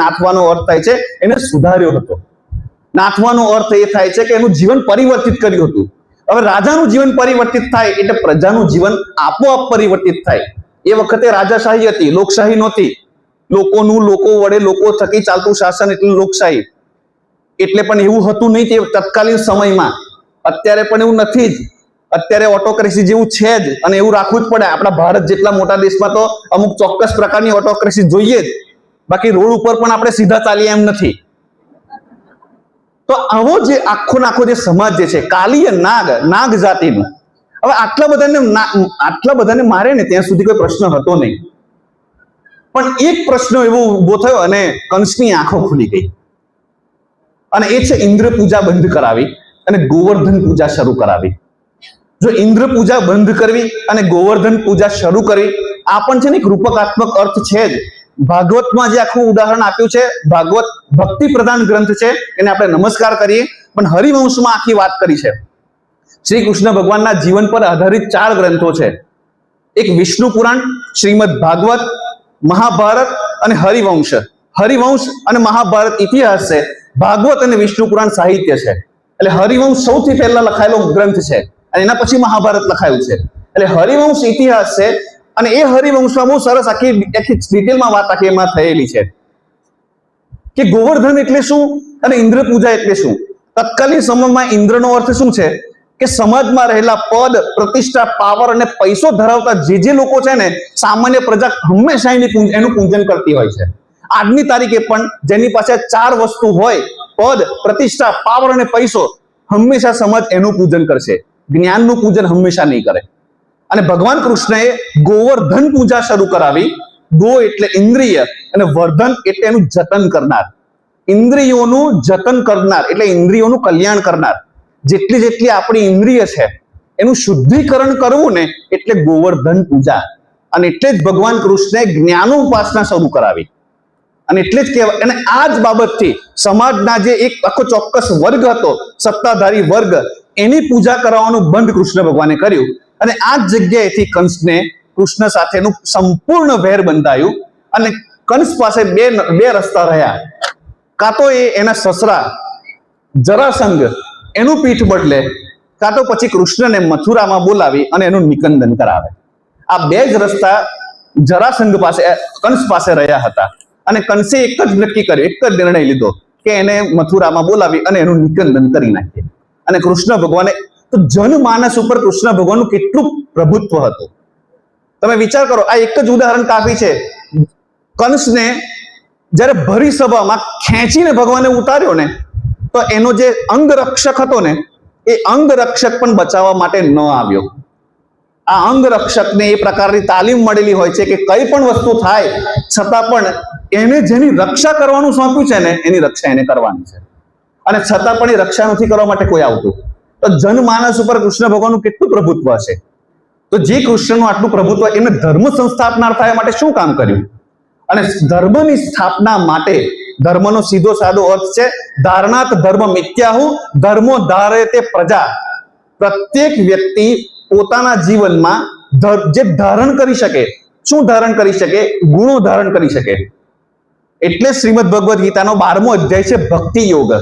નાથવાનો અર્થ થાય છે એને સુધાર્યો હતો. નાથવાનો અર્થ એ થાય છે કે એનું જીવન પરિવર્તિત કર્યું હતું. હવે રાજાનું જીવન પરિવર્તિત થાય એટલે પ્રજાનું જીવન આપોઆપ પરિવર્તિત થાય. એ વખતે રાજાશાહી હતી, લોકશાહી નહોતી. લોકો વડે લોકો થકી ચાલતું શાસન એટલે લોકશાહી. એટલે પણ એવું હતું નહીં તે તત્કાલીન સમયમાં. અત્યારે પણ એવું નથી જ. અત્યારે ઓટોક્રેસી જેવું છે જ અને એવું રાખવું જ પડે. આપણા ભારત જેટલા મોટા દેશમાં તો અમુક ચોક્કસ પ્રકારની ઓટોક્રેસી જોઈએ જ, બાકી રોડ ઉપર પણ આપણે સીધા ચાલીએ એમ નથી. તો આવો જે આખો જે સમાજ જે છે, કાલીય નાગ જાતિનું, હવે આટલા બધાને મારે ને ત્યાં સુધી કોઈ પ્રશ્ન હતો નહીં. પણ એક પ્રશ્ન એવો ઉભો થયો અને કંસની આંખો ખુલી ગઈ. અને એ છે ઇન્દ્ર પૂજા બંધ કરાવી અને ગોવર્ધન પૂજા શરૂ કરાવી. જો ઇન્દ્ર પૂજા બંધ કરવી અને ગોવર્ધન પૂજા શરૂ કરવી, આ પણ છે ને એક રૂપકાત્મક અર્થ છે જ. ભાગવતમાં જે આખું ઉદાહરણ આપ્યું છે, ભાગવત ભક્તિ પ્રધાન ગ્રંથ છે, એને આપણે નમસ્કાર કરીએ. પણ હરિવંશમાં આખી વાત કરી છે. શ્રી કૃષ્ણ ભગવાનના જીવન પર આધારિત 4 ગ્રંથો છે. એક વિષ્ણુ પુરાણ, શ્રીમદ ભાગવત, મહાભારત અને હરિવંશ. હરિવંશ અને મહાભારત ઇતિહાસ છે, ભાગવત અને વિષ્ણુ પુરાણ સાહિત્ય છે. એટલે હરિવંશ સૌથી પહેલા લખાયેલો ગ્રંથ છે અને એના પછી મહાભારત લખાયું છે. એટલે હરિવંશ ઇતિહાસ છે અને એ હરિવંશમાં બહુ સરસ આખી ડિટેલમાં વાત આખી એમાં થયેલી છે કે ગોવર્ધન એટલે શું અને ઇન્દ્ર પૂજા એટલે શું. તત્કાલીન સમયમાં ઇન્દ્રનો અર્થ શું છે કે સમાજમાં રહેલા પદ, પ્રતિષ્ઠા, પાવર અને પૈસો ધરાવતા જે લોકો છે ને, સામાન્ય પ્રજા હંમેશા એનું પૂજન કરતી હોય છે. આજની તારીખે પણ જેની પાસે 4 વસ્તુ હોય, પદ, પ્રતિષ્ઠા, પાવર અને પૈસો, હંમેશા સમાજ એનું પૂજન કરશે. જ્ઞાનનું પૂજન હંમેશા નહીં કરે. અને ભગવાન કૃષ્ણએ ગોવર્ધન પૂજા શરૂ કરાવી. ગો એટલે ઇન્દ્રિય અને વર્ધન એટલે એનું જતન કરનાર. ઇન્દ્રિયોનું જતન કરનાર એટલે ઇન્દ્રિયોનું કલ્યાણ કરનાર. જેટલી આપણી ઇન્દ્રિય છે એનું શુદ્ધિકરણ કરવું ને એટલે ગોવર્ધન પૂજા. અને એટલે જ ભગવાન કૃષ્ણએ જ્ઞાનોપાસના શરૂ કરાવી. અને એટલે જ કહેવાય. અને આ જ બાબતથી સમાજના જે એક આખો ચોક્કસ વર્ગ હતો, સત્તાધારી વર્ગ, એની પૂજા કરાવવાનું બંધ કૃષ્ણ ભગવાને કર્યું. અને આ જ જગ્યાએથી કંસને કૃષ્ણ સાથેનું સંપૂર્ણ વેર બંધાયું અને કંસ પાસે બે રસ્તા રહ્યા. કાં તો એના સસરા જરાસંઘ એનું પીઠ બદલે, કાં તો પછી કૃષ્ણને મથુરામાં બોલાવી અને એનું નિકંદન કરાવે. આ બે જ રસ્તા જરાસંઘ પાસે, કંસ પાસે રહ્યા હતા. અને કંસે એક જ નક્કી કર્યું, એક જ નિર્ણય લીધો કે એને મથુરામાં બોલાવી અને એનું નિકંદન કરી નાખીએ. અને કૃષ્ણ ભગવાને તો જનમાનસ ઉપર કૃષ્ણ ભગવાનનું કેટલું પ્રભુત્વ હતું. તમે વિચાર કરો, આ એક જ ઉદાહરણ કાફી છે. કંસને જ્યારે ભરી સભામાં ખેંચીને ભગવાને ઉતાર્યો ને, તો એનો જે અંગરક્ષક હતો ને, એ અંગરક્ષક પણ બચાવવા માટે ન આવ્યો. આ અંગરક્ષકને એ પ્રકારની તાલીમ મળેલી હોય છે કે કઈ પણ વસ્તુ થાય છતાં પણ એને જેની રક્ષા કરવાનું સોંપ્યું છે ને, એની રક્ષા એને કરવાની છે. અને છતાં પણ એ રક્ષા નથી કરવા માટે કોઈ આવતું. તો જનમાનસ ઉપર કૃષ્ણ ભગવાનનું કેટલું પ્રભુત્વ હશે. તો જે કૃષ્ણનું આટલું પ્રભુત્વ, એમને ધર્મ સંસ્થાપના થયા માટે શું કામ કર્યું? અને ધર્મની સ્થાપના માટે, ધર્મનો સીધો સાદો અર્થ છે ધારણાત ધર્મ મિથ્યાહુ ધર્મો ધારે તે પ્રજા. પ્રત્યેક વ્યક્તિ પોતાના જીવનમાં જે ધારણ કરી શકે, શું ધારણ કરી શકે? ગુણો ધારણ કરી શકે. એટલે શ્રીમદ ભગવદ્ ગીતાનો 12મો અધ્યાય છે ભક્તિ યોગ.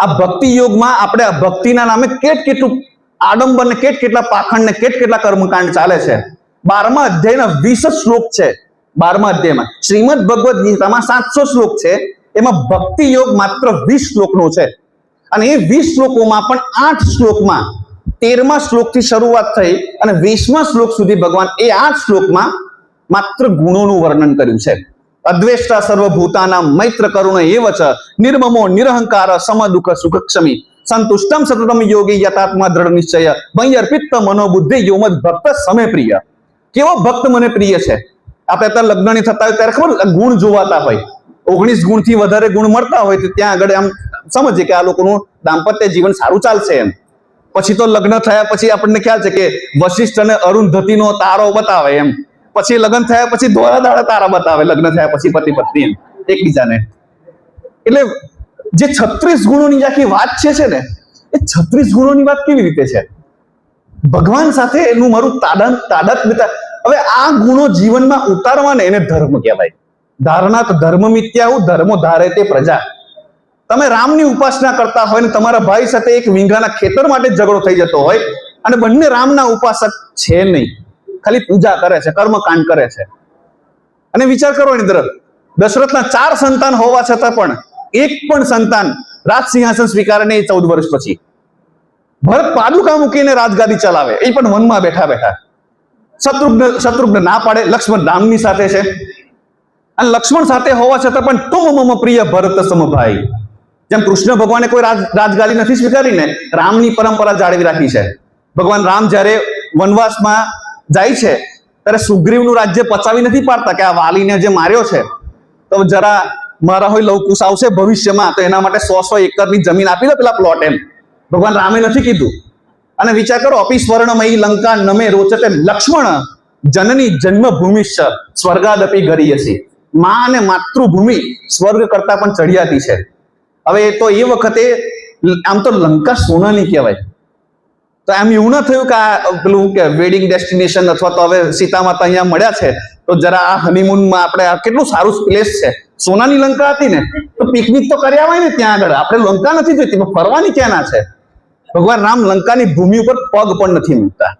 આ ભક્તિ યોગમાં આપણે ભક્તિના નામે કેટલું આડંબર ને કેટલા પાખંડ ને કેટલા કર્મકાંડ ચાલે છે. 12મા અધ્યાયના 20 શ્લોક છે. 12મા અધ્યાયમાં શ્રીમદ ભગવદ્ ગીતામાં 700 શ્લોક છે. એમાં ભક્તિ યોગ માત્ર 20 શ્લોકનો છે. અને એ 20 શ્લોકોમાં પણ 8 શ્લોકમાં 13મા શ્લોકથી શરૂઆત થઈ અને 20મા શ્લોક સુધી ભગવાન એ 8 શ્લોકમાં માત્ર ગુણોનું વર્ણન કર્યું છે. અદ્વેષ્ટા સર્વભૂતાનાં મૈત્ર કરુણ એવ ચ નિર્મમો નિરહંકાર સમદુઃખ સુખક્ષમી સંતુષ્ટમ સતતમ યોગી યતાત્મા દ્રઢ નિશ્ચય મય્યર્પિત મનોબુદ્ધિ યોમદ ભક્ત સમે પ્રિય. કેવો ભક્ત મને પ્રિય છે. આપણે અત્યારે લગ્નની થતા હોય ત્યારે ખબર ગુણ જોવાતા હોય, 19 ગુણથી વધારે ગુણ મળતા હોય તો ત્યાં આગળ આમ સમજીએ કે આ લોકોનું દાંપત્ય જીવન સારું ચાલશે એમ. પછી તો લગ્ન થયા પછી આપણને ખ્યાલ છે કે વશિષ્ઠ અને અરુંધતીનો તારો બતાવે એમ. પછી લગ્ન થયા પછી દોરા દાડા તારા બતાવે, લગ્ન થયા પછી પતિ પત્ની એકબીજાને. એટલે જે 36 ગુણોની આખી વાત છે ને, એ 36 ગુણોની વાત કેવી રીતે છે? ભગવાન સાથે એનું મારું તાદાત્મ્યતા. હવે આ ગુણો જીવનમાં ઉતારવાને એને ધર્મ કહેવાય. ધારણાત ધર્મ મિથ્યાહુ ધર્મો ધારે તે પ્રજા. તમે રામની ઉપાસના કરતા હોય ને તમારા ભાઈ સાથે એક વીંઘાના ખેતર માટે ઝઘડો થઈ જતો હોય અને બંને રામના ઉપાસક છે નહીં, ખાલી પૂજા કરે છે, કર્મકાંડ કરે છે. અને વિચાર કરો એની તરફ, દશરથના 4 સંતાન હોવા છતાં પણ એક પણ સંતાન રાજ સિંહાસન સ્વીકારે નહીં 14 વર્ષ પછી. ભરત પાદુકા મૂકીને રાજગાદી ચલાવે, એ પણ વનમાં બેઠા બેઠા. શત્રુઘ્ન ના પાડે, લક્ષ્મણ રામની સાથે છે. અને લક્ષ્મણ સાથે હોવા છતાં પણ તુમ મમ પ્રિય ભરત સમભાઈ. જેમ કૃષ્ણ ભગવાને કોઈ રાજગાદી નથી સ્વીકારીને, રામની પરંપરા જાળવી રાખી છે. ભગવાન રામ જ્યારે વનવાસમાં જાય છે ત્યારે સુગ્રીવનું રાજ્ય પચાવી નથી પાડતા કે આ વાલીને જે માર્યો છે તો જરા મારા હોય લવકુશ આવશે ભવિષ્યમાં, તો એના માટે 100 એકરની જમીન આપી દો પેલા પ્લોટ એમ. ભગવાન રામે નથી કીધું. અને વિચાર કરો, અપી સ્વર્ણમયી લંકા નમે રોચતે લક્ષ્મણ જનની જન્મભૂમિશ્ચ સ્વર્ગાદપી ગરીયસી. માં અને માતૃભૂમિ સ્વર્ગ કરતા પણ ચડિયાતી છે. હવે તો એ વખતે આમ તો લંકા સોનાની કહેવાય. તો એમ એવું ના થયું કે આ પેલું કે વેડિંગ ડેસ્ટિનેશન અથવા તો હવે સીતા માતા અહીંયા મળ્યા છે તો જરા આ હનીમૂનમાં આપણે કેટલું સારું પ્લેસ છે. સોનાની લંકા હતી ને તો પિકનિક તો કર્યા હોય ને ત્યાં આગળ. આપણે લંકા નથી જોઈતી, ફરવાની ક્યાં ના છે. ભગવાન રામ લંકાની ભૂમિ ઉપર પગ પણ નથી મૂકતા.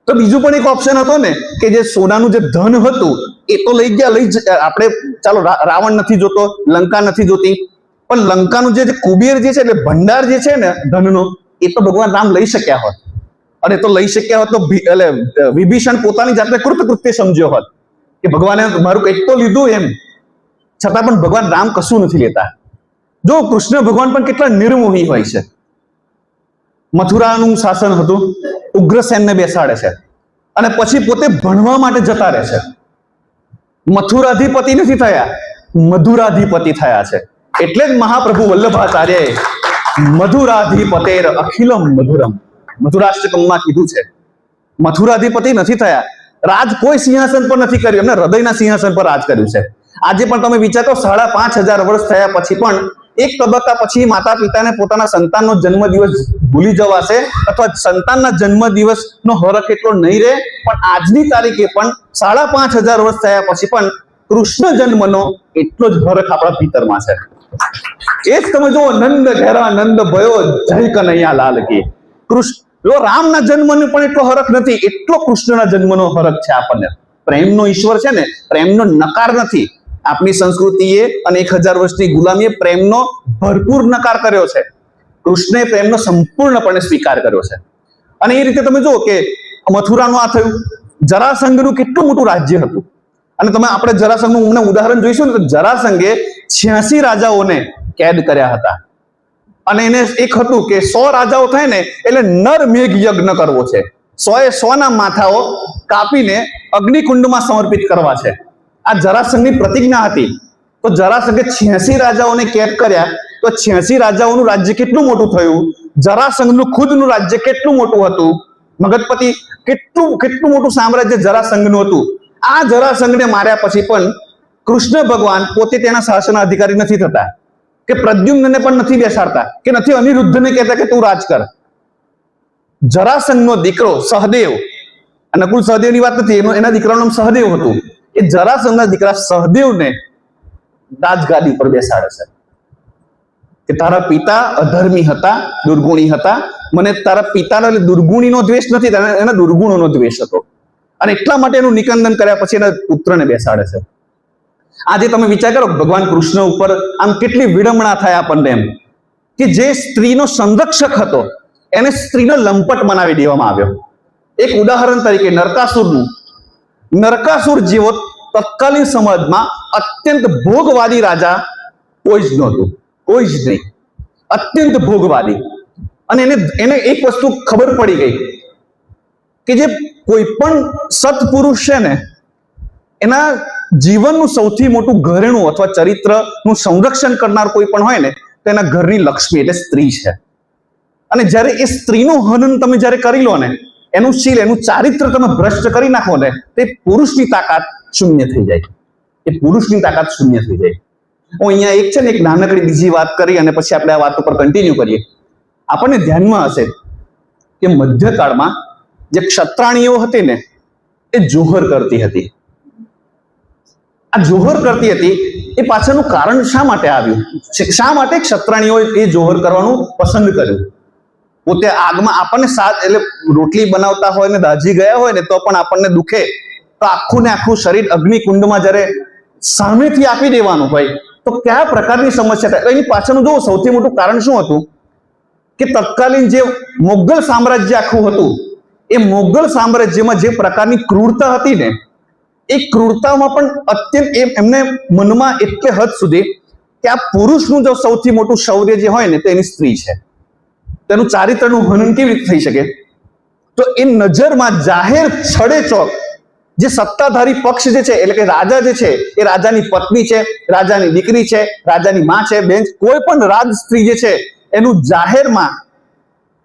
તો બીજું પણ એક ઓપ્શન હતો ને કે જે સોનાનું જે ધન હતું એ તો લઈ ગયા, આપણે ચાલો રાવણ નથી જોતો, લંકા નથી જોતી, પણ લંકાનું જે કુબેર જે છે એટલે ભંડાર જે છે ને ધનનો, એ તો ભગવાન રામ લઈ શક્યા હોત. અને તો લઈ શક્યા હોત તો એટલે વિભીષણ પોતાની જાતને કૃતકૃત્ય સમજ્યો હોત કે ભગવાને મારું કંઈક તો લીધું એમ. છતાં પણ ભગવાન રામ કશું નથી લેતા. જો કૃષ્ણ ભગવાન પણ કેટલા નિર્મોહી હોય છે. મથુરાનું શાસન હતું, ઉગ્રસેનને બેસાડે છે અને પછી પોતે ભણવા માટે જતા રહે છે. મથુરાધિપતિ નથી થયા, મધુરાધિપતિ થયા છે. એટલે જ મહાપ્રભુ વલ્લભાચાર્યએ મધુરાધિપતેર અખિલમ મધુરમ મધુરાષ્ટકમમાં કીધું છે. મથુરાધિપતિ નથી થયા, રાજ કોઈ સિંહાસન પર નથી કર્યું, એમને હૃદયના સિંહાસન પર રાજ કર્યું છે. આજે પણ તમે વિચારો 5,500 વર્ષ થયા પછી પણ એક તબક્કા પછી માતા પિતાને પોતાના સંતાનનો જન્મદિવસ ભૂલી જવાશે અથવા સંતાનના જન્મદિવસનો હરખ એટલો નહીં રહે, પણ આજની તારીખે પણ 5,500 વર્ષ થયા પછી પણ કૃષ્ણ જન્મનો એટલો જ હરખ આપણા ભીતરમાં છે. એ જ તમે જુઓ, નંદ ઘેરા નંદ ભયો જય કનૈયા લાલ કી. કૃષ્ણ રામના જન્મનો પણ એટલો હરખ નથી, એટલો કૃષ્ણના જન્મનો હરખ છે આપણને. પ્રેમનો ઈશ્વર છે ને, પ્રેમનો નકાર નથી. આપણી સંસ્કૃતિએ અને 1000 વર્ષની ગુલામીએ પ્રેમનો ભરપૂર નકાર કર્યો છે. કૃષ્ણે પ્રેમનો સંપૂર્ણપણે સ્વીકાર કર્યો છે. અને એ રીતે તમે જુઓ કે મથુરાનું આ થયું, જરાસંઘનું કેટલું મોટું રાજ્ય હતું. અને તમે આપણે જરાસંઘનું હમણાં ઉદાહરણ જોઈશું ને, તો જરાસંઘે 86 રાજાઓને કેદ કર્યા હતા. અને એને એક હતું કે 100 રાજાઓ થાય ને એટલે નર મેઘ યજ્ઞ કરવો છે. 100 ના માથાઓ કાપીને અગ્નિકુંડમાં સમર્પિત કરવા છે. આ જરાસંઘની પ્રતિજ્ઞા હતી. તો જરાસંઘે 86 રાજાઓને કેદ કર્યા, તો 86 રાજાઓનું રાજ્ય કેટલું મોટું થયું, જરાસંઘનું ખુદનું રાજ્ય કેટલું મોટું હતું, મગધપતિ કેટલું મોટું સામ્રાજ્ય જરાસંઘનું હતું. આ જરાસંઘને માર્યા પછી પણ કૃષ્ણ ભગવાન પોતે તેના શાસનના અધિકારી નથી થતા, કે પ્રદ્યુમ્નને પણ નથી બેસાડતા, કે નથી અનિરુદ્ધને કહેતા કે તું રાજ કર. જરાસંઘનો દીકરો સહદેવ, નકુલ સહદેવની વાત નથી, એના દીકરાનું નામ સહદેવ હતું. એ જરાસંઘના દીકરા સહદેવને રાજગાદી પર બેસાડે છે કે તારા પિતા અધર્મી હતા, દુર્ગુણી હતા, મને તારા પિતાના દુર્ગુણીનો દ્વેષ નથી, એના દુર્ગુણોનો દ્વેષ હતો. અને એટલા માટે એનું નિકંદન કર્યા પછી એના પુત્રને બેસાડે છે. આજે તમે વિચાર કરો, ભગવાન કૃષ્ણ ઉપર આમ કેટલી વિડંબણા થાય આપણને, એમ કે જે સ્ત્રીનો સંરક્ષક હતો એને સ્ત્રીનો લંપટ બનાવી દેવામાં આવ્યો. એક ઉદાહરણ તરીકે નરકાસુરનું. નરકાસુર જેવો તત્કાલીન સમાજમાં અત્યંત ભોગવાદી રાજા કોઈ જ નહોતું, કોઈ જ નહીં, અત્યંત ભોગવાદી. અને એને એક વસ્તુ ખબર પડી ગઈ કે જે કોઈ પણ સત્પુરુષ છે ને, એના જીવનનું સૌથી મોટું ઘરેણું અથવા ચરિત્રનું સંરક્ષણ કરનાર કોઈ પણ હોય ને, તો એના ઘરની લક્ષ્મી એટલે સ્ત્રી છે. અને જ્યારે એ સ્ત્રીનું હનન તમે જ્યારે કરી લો ને, એનું શીલ, એનું ચારિત્ર તમે ભ્રષ્ટ કરી નાખો ને, તે પુરુષની તાકાત શૂન્ય થઈ જાય. એ પુરુષની તાકાત શૂન્ય થઈ જાય. હું અહીંયા એક છે ને એક નાનકડી બીજી વાત કરી અને પછી આપણે આ વાત ઉપર કન્ટિન્યુ કરીએ. આપણને ધ્યાનમાં હશે કે મધ્યકાળમાં જે ક્ષત્રાણીઓ હતી ને, એ જોહર કરતી હતી. આ જોહર કરતી હતી એ પાછળનું કારણ શા માટે આવ્યું, શા માટે ક્ષત્રાણીઓ એ જોહર કરવાનું પસંદ કર્યું? પોતે આગમાં આપણને એટલે રોટલી બનાવતા હોય ને દાજી ગયા હોય ને તો પણ આપણને દુખે, તો આખું ને આખું શરીર અગ્નિકુંડમાં જ્યારે સામેથી આપી દેવાનું હોય તો કયા પ્રકારની સમસ્યા થાય? એની પાછળનું જો સૌથી મોટું કારણ શું હતું કે તત્કાલીન જે મોગલ સામ્રાજ્ય આખું હતું, એ મોગલ સામ્રાજ્યમાં જે પ્રકારની ક્રૂરતા હતી ને, એ ક્રૂરતામાં પણ અત્યંત એમને મનમાં એટલે હદ સુધી કે આ પુરુષનું જો સૌથી મોટું શૌર્ય જે હોય ને, તો એની સ્ત્રી છે. તેનું ચારિત્રનું હનન કેવી રીતે થઈ શકે? તો એ નજરમાં જાહેર છડે ચોક જે સત્તાધારી પક્ષ જે છે, એટલે કે રાજા જે છે, એ રાજાની પત્ની છે, રાજાની દીકરી છે, રાજાની માં છે, બેન, કોઈ પણ રાજ સ્ત્રી જે છે, એનું જાહેરમાં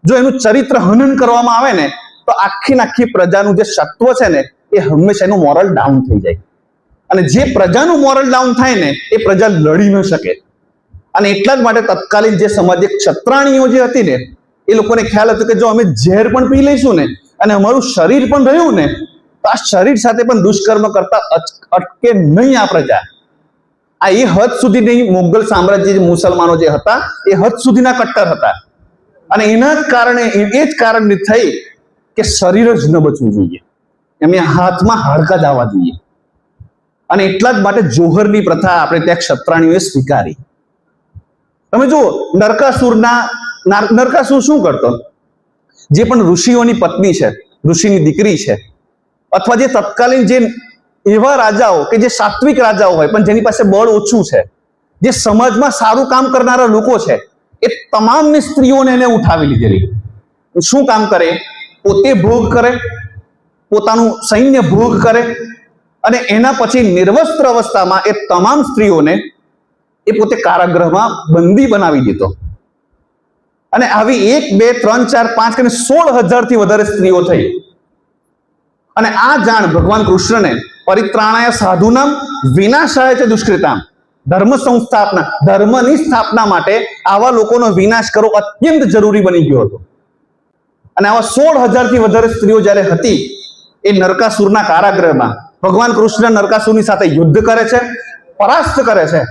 જો એનું ચરિત્ર હનન કરવામાં આવે ને, તો આખી પ્રજાનું જે સત્વ છે ને, એ હંમેશા એનું મોરલ ડાઉન થઈ જાય. અને જે પ્રજાનું મોરલ ડાઉન થાય ને, એ પ્રજા લડી ન શકે. અને એટલા જ માટે તત્કાલીન જે સમાજ ક્ષત્રાણીઓ જે હતી ને, એ લોકોને ખ્યાલ હતો કે જો અમે ઝેર પણ પી લઈશું ને અને અમારું શરીર પણ રહ્યું ને, તો આ શરીર સાથે પણ દુષ્કર્મ કરતા અટકે નહીં આ પ્રજા. આ એ હદ સુધી નહીં, મોગલ સામ્રાજ્ય મુસલમાનો જે હતા એ હદ સુધીના કટ્ટર હતા. અને એના જ કારણે એ જ કારણ થઈ કે શરીર જ ન બચવું જોઈએ, એમને હાથમાં હાડકા જ આવવા જોઈએ. અને એટલા જ માટે જોહરની પ્રથા આપણે ત્યાં ક્ષત્રાણીઓએ સ્વીકારી. તમે જુઓ, નરકાસુર શું કરતો? જે પણ ઋષિઓની પત્ની છે, ઋષિની દીકરી છે, અથવા જે તત્કાલીન જે એવા રાજાઓ કે જે સાત્વિક રાજાઓ હોય પણ જેની પાસે બળ ઓછું છે, જે સમાજમાં સારું કામ કરનારા લોકો છે, એ તમામની સ્ત્રીઓને એને ઉઠાવી લીધેલી. શું કામ કરે? પોતે ભોગ કરે, પોતાનું સૈન્ય ભોગ કરે, અને એના પછી નિર્વસ્ત્ર અવસ્થામાં એ તમામ સ્ત્રીઓને એ પોતે કારાગૃહમાં બંદી બનાવી દીધો. અને આવી 1, 2, 3, 4, 5 કરીને 16,000 થી વધારે સ્ત્રીઓ થઈ. અને આ જાણ ભગવાન કૃષ્ણને પરિત્રાણાય સાધુનામ વિનાશાય છે દુષ્કૃતામ, ધર્મ સંસ્થાપના, ધર્મની સ્થાપના માટે આવા લોકોનો વિનાશ કરવો અત્યંત જરૂરી બની ગયો હતો. અને આવા 16,000 થી વધારે સ્ત્રીઓ જ્યારે હતી એ નરકાસુરના કારાગૃહમાં, ભગવાન કૃષ્ણ નરકાસુરની સાથે યુદ્ધ કરે છે, પરાસ્ત કરે છે.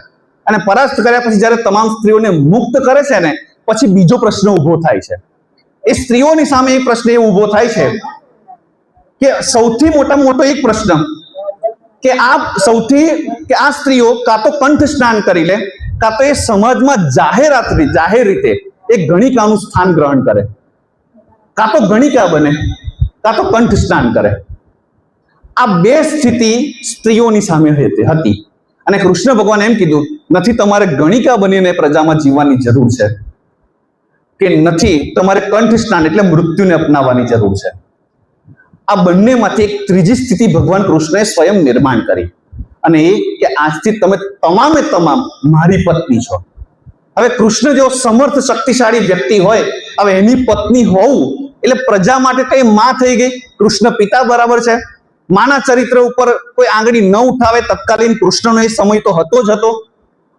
અને પરાસ્ત કર્યા પછી જ્યારે તમામ સ્ત્રીઓને મુક્ત કરે છે ને, પછી બીજો પ્રશ્ન ઉભો થાય છે. એ સ્ત્રીઓની સામે એક પ્રશ્ન એ ઉભો થાય છે કે સૌથી મોટામાં મોટો એક પ્રશ્ન કે આ સ્ત્રીઓ કાં તો કંઠ સ્નાન કરી લે, કાં તો એ સમાજમાં જાહેર રીતે એક ગણિકાનું સ્થાન ગ્રહણ કરે, કાં તો ગણિકા બને, કાં તો કંઠ સ્નાન કરે. આ બે સ્થિતિ સ્ત્રીઓની સામે હતી. અને કૃષ્ણ ભગવાન એમ કીધું, નથી તમારે ગણિકા બનીને પ્રજામાં જીવવાની જરૂર છે, કે નથી તમારે કંઠ સ્નાન એટલે મૃત્યુને અપનાવવાની જરૂર છે. આ બંનેમાંથી એક ત્રીજી સ્થિતિ ભગવાન કૃષ્ણએ સ્વયં નિર્માણ કરી, અને એ કે આજથી તમે તમામે તમામ મારી પત્ની છો. હવે કૃષ્ણ જેવો સમર્થ શક્તિશાળી વ્યક્તિ હોય, હવે એની પત્ની હોવું એટલે પ્રજા માટે કઈ માં થઈ ગઈ, કૃષ્ણ પિતા બરાબર છે. માના ચરિત્ર ઉપર કોઈ આંગળી ન ઉઠાવે, તત્કાલીન કૃષ્ણનો એ સમય તો હતો જ હતો.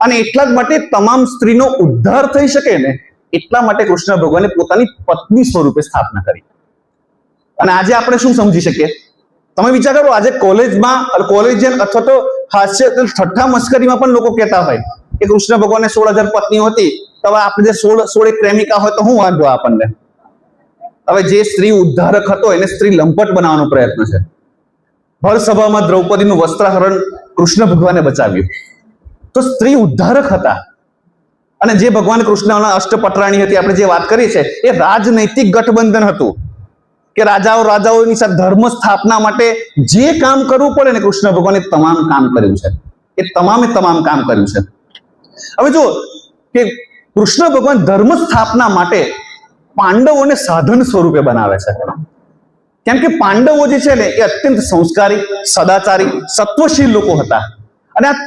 અને એટલા જ માટે તમામ સ્ત્રીનો ઉદ્ધાર થઈ શકે ને, એટલા માટે કૃષ્ણ ભગવાને પોતાની પત્ની સ્વરૂપે સ્થાપના કરી. અને આજે આપણે શું સમજી શકીએ? તમે વિચાર કરો, આજે કોલેજિયન અથવા તો હાસ્ય ઠઠ્ઠા મસ્કરીમાં પણ લોકો કહેતા હોય કે કૃષ્ણ ભગવાને 16,000 પત્નીઓ હતી, તો હવે આપણે જે 16 પ્રેમિકા હોય તો શું વાંધો આપણને? હવે જે સ્ત્રી ઉદ્ધારક હતો એને સ્ત્રી લંપટ બનાવવાનો પ્રયત્ન છે. ભર સભામાં દ્રૌપદીનું વસ્ત્રાહરણ કૃષ્ણ ભગવાને બચાવ્યું. તો સ્ત્રી ઉદ્ધારક હતા. અને જે ભગવાન કૃષ્ણના અષ્ટપટરાણી હતી, આપણે જે વાત કરી છે, એ રાજનૈતિક ગઠબંધન હતું કે રાજાઓની સાથે ધર્મ સ્થાપના માટે જે કામ કરવું પડે ને, કૃષ્ણ ભગવાને તમામ કામ કર્યું છે. એ તમામ કામ કર્યું છે. હવે જો કે કૃષ્ણ ભગવાન ધર્મ સ્થાપના માટે પાંડવોને સાધન સ્વરૂપે બનાવે છે. કેમ કે પાંડવો જે છે ને, એ અત્યંત સંસ્કારી, સદાચારી, સત્વશીલ લોકો હતા. અને આ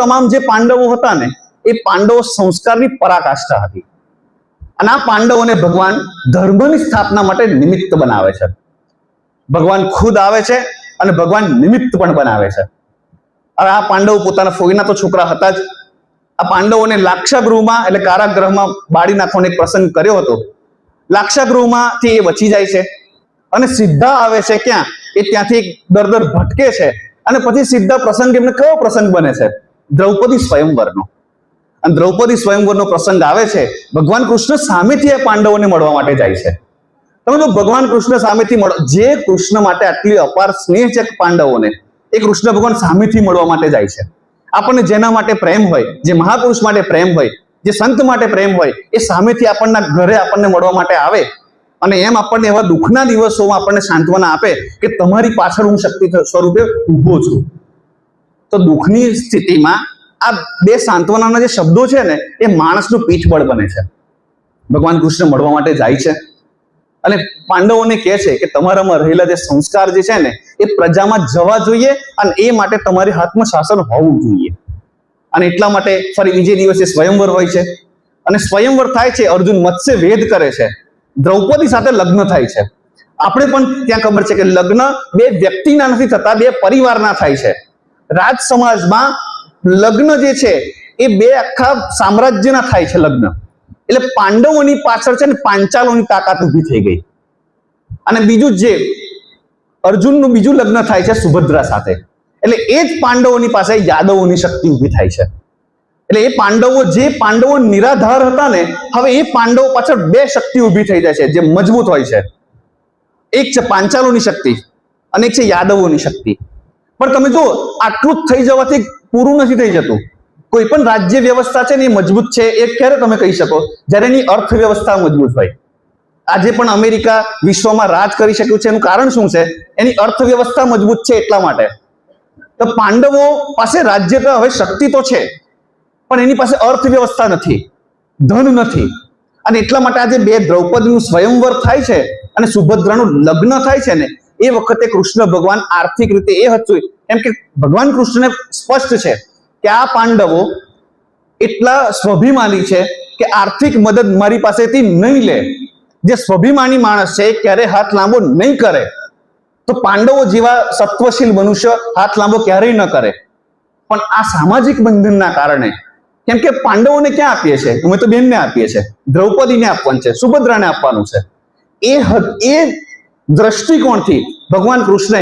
તમામ જે પાંડવો હતા ને, એ પાંડવો સંસ્કારની પરાકાષ્ઠા હતી. અને આ પાંડવોને ભગવાન ધર્મની સ્થાપના માટે નિમિત્ત બનાવે છે. ભગવાન ખુદ આવે છે અને ભગવાન નિમિત્ત પણ બનાવે છે. હવે આ પાંડવો પોતાના ફોઈના તો છોકરા હતા જ. આ પાંડવોને લાક્ષાગૃહમાં એટલે કારાગૃહમાં બાળી નાખવાનો એક પ્રસંગ કર્યો હતો. લાક્ષાગૃહમાંથી એ બચી જાય છે અને સીધા આવે છે ક્યાં? એ ત્યાંથી દર ભટકે છે અને પછી સીધા પ્રસંગ એમને કયો પ્રસંગ બને છે? દ્રૌપદી સ્વયંવરનો. અને દ્રૌપદી સ્વયંવરનો પ્રસંગ આવે છે. ભગવાન કૃષ્ણ સામેથી એ પાંડવોને મળવા માટે જાય છે. તમે જો ભગવાન કૃષ્ણ સામેથી જે કૃષ્ણ માટે આટલી અપાર સ્નેહ છે પાંડવોને, એ કૃષ્ણ ભગવાન સામેથી મળવા માટે જાય છે. આપણને જેના માટે પ્રેમ હોય, જે મહાપુરુષ માટે પ્રેમ હોય, જે સંત માટે પ્રેમ હોય, એ સામેથી આપણના ઘરે આપણને મળવા માટે આવે અને એમ આપણને એવા દુઃખના દિવસોમાં આપણને સાંત્વના આપે કે તમારી પાછળ હું શક્તિ સ્વરૂપે ઊભો છું. તો દુઃખની સ્થિતિમાં આ બે સાંત્વનાના જે શબ્દો છે ને, એ માણસનું પીઠબળ બને છે. ભગવાન કૃષ્ણ મળવા માટે જાય છે અને પાંડવોને કહે છે કે તમારામાં રહેલા જે સંસ્કાર જે છે ને, એ પ્રજામાં જવા જોઈએ અને એ માટે તમારી હાથમાં શાસન હોવું જોઈએ. અને એટલા માટે ફરી બીજે દિવસે સ્વયંવર હોય છે. અને સ્વયંવર થાય છે, અર્જુન મત્સ્ય વેદ કરે છે, દ્રૌપદી સાથે લગ્ન થાય છે. આપણે પણ ત્યાં ખબર છે કે લગ્ન બે વ્યક્તિના નથી થતા, બે પરિવારના થાય છે. રાજ સમાજમાં લગ્ન જે છે એ બે આખા સામ્રાજ્યના થાય છે લગ્ન. એટલે પાંડવોની પાછળ છે ને પાંચાલોની તાકાત ઊભી થઈ ગઈ. અને બીજું જે અર્જુનનું બીજું લગ્ન થાય છે સુભદ્રા સાથે, એટલે એ જ પાંડવોની પાસે યાદવોની શક્તિ ઊભી થાય છે. એટલે એ પાંડવો નિરાધાર હતા ને, હવે એ પાંડવો પાછળ બે શક્તિ ઊભી થઈ જાય છે જે મજબૂત હોય છે. એક છે પાંચાલોની શક્તિ અને એક છે યાદવોની શક્તિ. પણ તમે જો આટલું જ થઈ જવાથી પૂરું નથી થઈ જતું. કોઈ પણ રાજ્ય વ્યવસ્થા છે ને એ મજબૂત છે એ ક્યારે તમે કહી શકો? જ્યારે એની અર્થવ્યવસ્થા મજબૂત હોય. આજે પણ અમેરિકા વિશ્વમાં રાજ કરી શક્યું છે, એનું કારણ શું છે? એની અર્થવ્યવસ્થા મજબૂત છે એટલા માટે. તો પાંડવો પાસે રાજ્ય તો હવે શક્તિ તો છે, પણ એની પાસે અર્થવ્યવસ્થા નથી, ધન નથી. અને એટલા માટે આજે બે દ્રૌપદીનું સ્વયંવર થાય છે અને સુભદ્રાનું લગ્ન થાય છે ને, એ વખતે કૃષ્ણ ભગવાન આર્થિક રીતે એ હતું, એમ કે ભગવાન કૃષ્ણને સ્પષ્ટ છે કે આ પાંડવો એટલા સ્વાભિમાની છે કે આર્થિક મદદ મારી પાસેથી નહીં લે. જે સ્વાભિમાની માણસ છે એ ક્યારે હાથ લાંબો નહીં કરે. તો પાંડવો જેવા સત્વશીલ મનુષ્ય હાથ લાંબો ક્યારેય ન કરે. પણ આ સામાજિક બંધનના કારણે, કેમ કે પાંડવોને ક્યાં આપીએ છીએ? અમે તો બેનને આપીએ છીએ, દ્રૌપદીને આપવાનું છે, સુભદ્રાને આપવાનું છે. એ દ્રષ્ટિકોણથી ભગવાન કૃષ્ણએ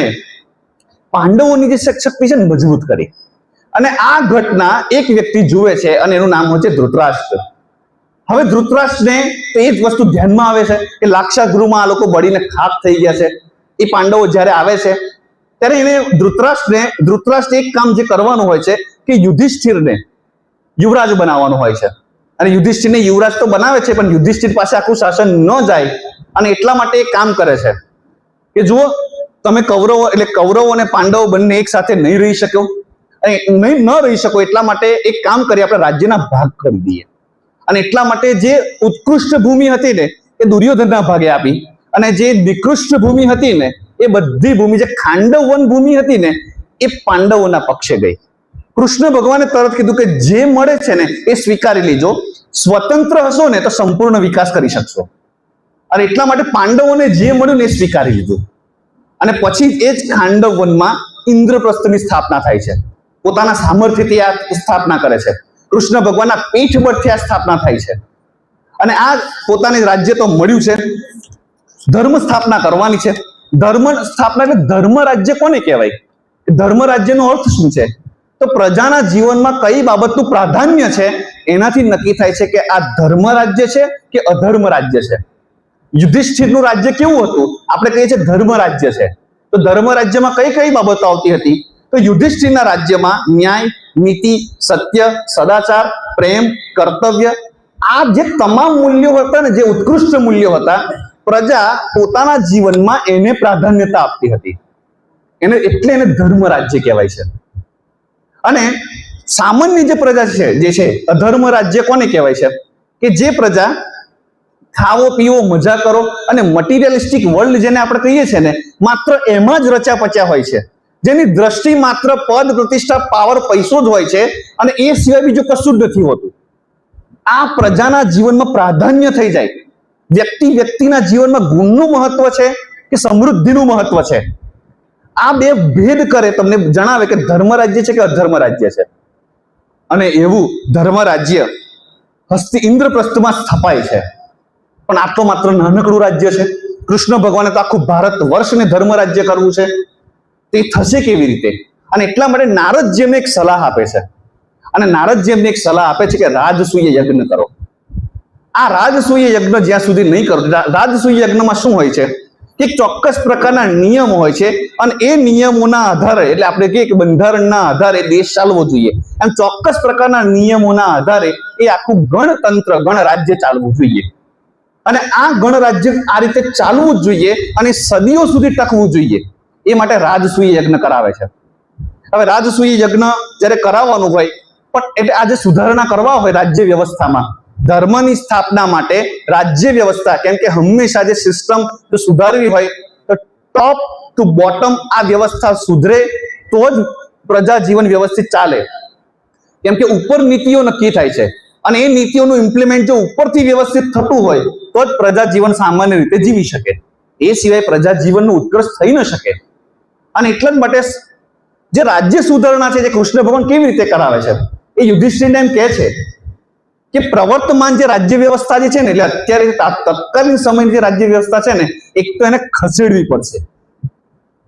પાંડવોની જે શક્તિ છે ને મજબૂત કરી. અને આ ઘટના એક વ્યક્તિ જુએ છે અને એનું નામ હોય છે ધૃતરાષ્ટ્ર. હવે ધૃતરાષ્ટ્રને તો એ જ વસ્તુ ધ્યાનમાં આવે છે કે લાક્ષાગૃહમાં આ લોકો બળીને ખાક થઈ ગયા છે. એ પાંડવો જ્યારે આવે છે ત્યારે એને ધૃતરાષ્ટ્ર એક કામ જે કરવાનું હોય છે કે યુધિષ્ઠિરને યુવરાજ બનાવવાનું હોય છે. અને યુધિષ્ઠિરને યુવરાજ તો બનાવે છે, પણ યુધિષ્ઠિર પાસે આખું શાસન ન જાય અને એટલા માટે એક કામ કરે છે કે જુઓ, તમે કૌરવો અને પાંડવો બંને એક સાથે નહીં રહી શકો, અને ન રહી શકો એટલા માટે એક કામ કરી આપણે રાજ્યના ભાગ કરી દઈએ. અને એટલા માટે જે ઉત્કૃષ્ટ ભૂમિ હતી ને એ દુર્યોધનના ભાગે આપી, અને જે નિકૃષ્ટ ભૂમિ હતી ને એ બધી ભૂમિ, જે ખાંડવવન ભૂમિ હતી ને એ પાંડવોના પક્ષે ગઈ. કૃષ્ણ ભગવાને તરત કીધું કે જે મળે છે ને એ સ્વીકારી લીજો, સ્વતંત્ર હશો ને તો સંપૂર્ણ વિકાસ કરી શકશો. અને એટલા માટે પાંડવોને જે મળ્યું ને એ સ્વીકારી લીધું. અને પછી એ જ ખાંડવવનમાં ઇન્દ્રપ્રસ્થની સ્થાપના થાય છે. પોતાના સામર્થ્યથી આ સ્થાપના કરે છે. કૃષ્ણ ભગવાનના પીઠ બળથી આ સ્થાપના થાય છે. અને આ પોતાને રાજ્ય તો મળ્યું છે, ધર્મ સ્થાપના કરવાની છે. ધર્મ સ્થાપના એટલે ધર્મ રાજ્ય કોને કહેવાય? ધર્મ રાજ્યનો અર્થ શું છે? તો પ્રજાના જીવનમાં કઈ બાબતનું પ્રાધાન્ય છે એનાથી નક્કી થાય છે કે આ ધર્મ રાજ્ય છે કે અધર્મ રાજ્ય છે. યુધિષ્ઠિરનું રાજ્ય કેવું હતું? આપણે કહીએ છીએ ધર્મ રાજ્ય છે. તો ધર્મ રાજ્યમાં કઈ કઈ બાબતો આવતી હતી? તો યુધિષ્ઠિરના રાજ્યમાં ન્યાય, નીતિ, સત્ય, સદાચાર, પ્રેમ, કર્તવ્ય, આ જે તમામ મૂલ્યો હતા ને, જે ઉત્કૃષ્ટ મૂલ્યો હતા, પ્રજા પોતાના જીવનમાં એને પ્રાધાન્યતા આપતી હતી. એટલે એને ધર્મ રાજ્ય કહેવાય છે. અને સામાન્ય જે પ્રજા છે, જે છે અધર્મ રાજ્ય કોને કહેવાય છે? કે જે પ્રજા ખાવો, પીવો, મજા કરો અને મટીરિયલિસ્ટિક વર્લ્ડ જેને આપણે કહીએ છીએ ને, માત્ર એમાં જ રચ્યા પચ્યા હોય છે, જેની દ્રષ્ટિ માત્ર પદ, પ્રતિષ્ઠા, પાવર, પૈસો જ હોય છે, અને એ સિવાય બીજું કશું જ નથી હોતું. આ પ્રજાના જીવનમાં પ્રાધાન્ય થઈ જાય. વ્યક્તિના જીવનમાં ગુણનું મહત્વ છે કે સમૃદ્ધિનું મહત્વ છે, આ બે ભેદ કરે, તમને જણાવે કે ધર્મ રાજ્ય છે કે અધર્મ રાજ્ય છે. અને એવું ધર્મ રાજ્ય ઇન્દ્રપ્રસ્થમાં સ્થપાય છે. પણ આ તો માત્ર નાનકડું રાજ્ય છે. કૃષ્ણ ભગવાને તો આખું ભારત વર્ષને ધર્મ રાજ્ય કરવું છે. તે થશે કેવી રીતે? અને એટલા માટે નારદજી એમને એક સલાહ આપે છે. અને નારદજી એમને એક સલાહ આપે છે કે રાજસૂય યજ્ઞ કરો. આ રાજસૂય યજ્ઞ જ્યાં સુધી નહીં કરો, રાજસૂય યજ્ઞમાં શું હોય છે કે ચોક્કસ પ્રકારના નિયમો હોય છે, અને એ નિયમોના આધારે, એટલે આપણે કહીએ કે બંધારણના આધારે દેશ ચાલવો જોઈએ, એમ ચોક્કસ પ્રકારના નિયમોના આધારે એ આખું ગણતંત્ર, ગણરાજ્ય ચાલવું જોઈએ. અને આ ગણરાજ્ય આ રીતે ચાલવું જ જોઈએ અને સદીઓ સુધી ટકવું જોઈએ. એ માટે રાજસૂય યજ્ઞ કરાવે છે. હવે રાજસૂય યજ્ઞ જ્યારે કરાવવાનું હોય, પણ એટલે આજે સુધારણા કરવા હોય રાજ્ય વ્યવસ્થામાં, ધર્મની સ્થાપના માટે રાજ્ય વ્યવસ્થા, કેમ કે હંમેશા જે સિસ્ટમ જો સુધારવી હોય તો ટોપ ટુ બોટમ આ વ્યવસ્થા સુધરે તો જ પ્રજા જીવન વ્યવસ્થિત ચાલે. કેમ કે ઉપર નીતિઓ નક્કી થાય છે, અને એ નીતિઓનું ઇમ્પ્લિમેન્ટ જો ઉપરથી વ્યવસ્થિત થતું હોય તો જ પ્રજા જીવન સામાન્ય રીતે જીવી શકે. એ સિવાય પ્રજા જીવનનું ઉત્કર્ષ થઈ ન શકે. અને એટલા જ માટે જે રાજ્ય સુધારણા છે, જે કૃષ્ણ ભગવાન કેવી રીતે કરાવે છે, એ યુધિષ્ઠિરને એમ કહે છે કે પ્રવર્તમાન જે રાજ્ય વ્યવસ્થા જે છે ને, એટલે અત્યારે તત્કાલીન સમયની જે રાજ્ય વ્યવસ્થા છે ને, એક તો એને ખસેડવી પડશે.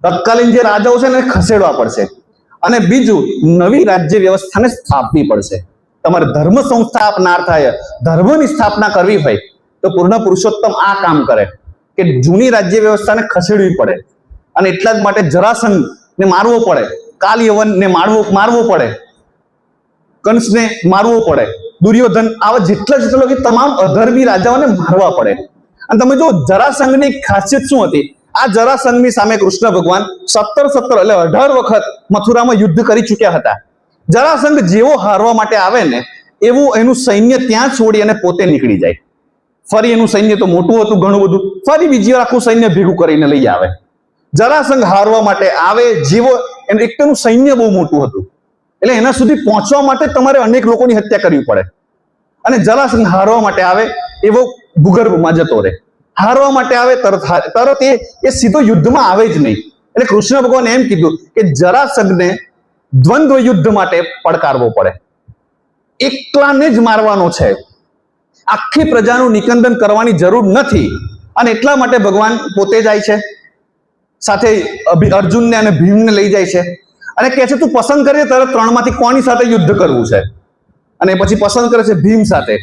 તત્કાલીન જે રાજાઓ છે ને ખસેડવા પડશે, અને બીજું નવી રાજ્ય વ્યવસ્થાને સ્થાપવી પડશે. તમારે ધર્મ સંસ્થાપના થાય, ધર્મની સ્થાપના કરવી હોય તો પૂર્ણ પુરુષોત્તમ આ કામ કરે કે જૂની રાજ્ય વ્યવસ્થાને ખસેડવી પડે. અને એટલા જ માટે જરાસંઘને મારવો પડે, કાલયવનને મારવો પડે, કંસને મારવો પડે, દુર્યોધન, આવા જેટલા તમામ અધર્મી રાજાઓને મારવા પડે. અને તમે જો જરાસંઘની ખાસિયત શું હતી? આ જરાસંઘની સામે કૃષ્ણ ભગવાન 17 એટલે 18 વખત મથુરામાં યુદ્ધ કરી ચુક્યા હતા. જરાસંઘ જેવો હારવા માટે આવે ને, એવું એનું સૈન્ય ત્યાં છોડી અને પોતે નીકળી જાય. ફરી એનું સૈન્ય તો મોટું હતું, ઘણું બધું, ફરી બીજી વાર આખું સૈન્ય ભેગું કરીને લઈ આવે. જરાસંઘ હારવા માટે આવે, જેવો એક તો એનું સૈન્ય બહુ મોટું હતું, એટલે એના સુધી પહોંચવા માટે તમારે અનેક લોકોની હત્યા કરવી પડે. અને જરાસંઘ હારવા માટે આવે એવો ભૂગર્ભમાં જતો રહે. હારવા માટે આવે તરત એ સીધો યુદ્ધમાં આવે જ નહીં. એટલે કૃષ્ણ ભગવાન એમ કીધું કે જરાસંઘને દ્વંદ્વ યુદ્ધ માટે પડકારવો પડે, એકલાને જ મારવાનો છે, આખી પ્રજાનું નિકંદન કરવાની જરૂર નથી. અને એટલા માટે ભગવાન પોતે જાય છે, સાથે અર્જુનને અને ભીમને લઈ જાય છે અને કહે છે તું પસંદ કરે તારે ત્રણમાંથી કોની સાથે યુદ્ધ કરવું છે. અને પછી પસંદ કરે છે ભીમ સાથે.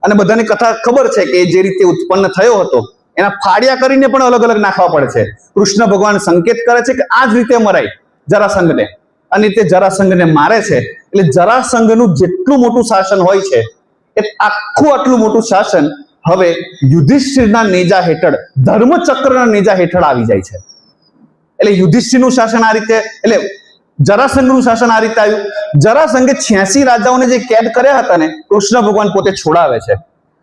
અને બધાની કથા ખબર છે કે જે રીતે ઉત્પન્ન થયો હતો એના ફાડ્યા કરીને પણ અલગ અલગ નાખવા પડે છે. કૃષ્ણ ભગવાન સંકેત કરે છે કે આ જ રીતે મરાય જરાસંઘને, અને તે જરાસંઘને મારે છે. એટલે જરાસંઘનું જેટલું મોટું શાસન હોય છે એ આખું આટલું મોટું શાસન હવે યુધિષ્ઠિરના નેજા હેઠળ, ધર્મચક્રના નેજા હેઠળ આવી જાય છે. એટલે યુધિષ્ઠિરનું શાસન આ રીતે, એટલે જરાસંઘનું શાસન આ રીતે આવ્યું. જરાસંઘે 86 રાજાઓને જે કેદ કર્યા હતા ને, કૃષ્ણ ભગવાન પોતે છોડાવે છે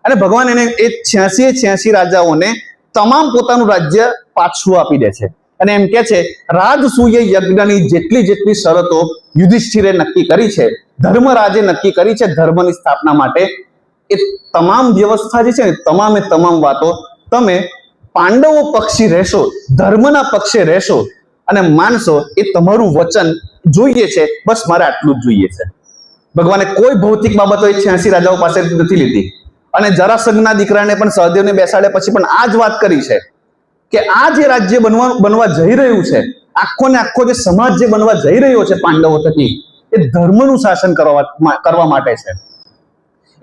અને ભગવાન એને એ 86 રાજાઓને તમામ પોતાનું રાજ્ય પાછું આપી દે છે. અને એમ કે છે રાજસૂય યજ્ઞની જેટલી શરતો યુધિષ્ઠિરે નક્કી કરી છે, ધર્મરાજે નક્કી કરી છે ધર્મની સ્થાપના માટે, એ તમામ વ્યવસ્થા જે છે ને, તમામ વાતો તમે પાંડવો પક્ષી રહેશો, ધર્મના પક્ષે રહેશો અને માનશો, એ તમારું વચન જોઈએ છે, બસ મારે આટલું જ જોઈએ છે. ભગવાને કોઈ ભૌતિક બાબતો એ 86 રાજાઓ પાસેથી નથી લીધી. અને જરાસંઘના દીકરાને પણ સહદેવને બેસાડ્યા પછી પણ આ જ વાત કરી છે કે આ જે રાજ્ય બનવા જઈ રહ્યું છે, આખો ને આખો જે સમાજ જે બનવા જઈ રહ્યો છે પાંડવો થકી, એ ધર્મનું શાસન કરવા માટે છે.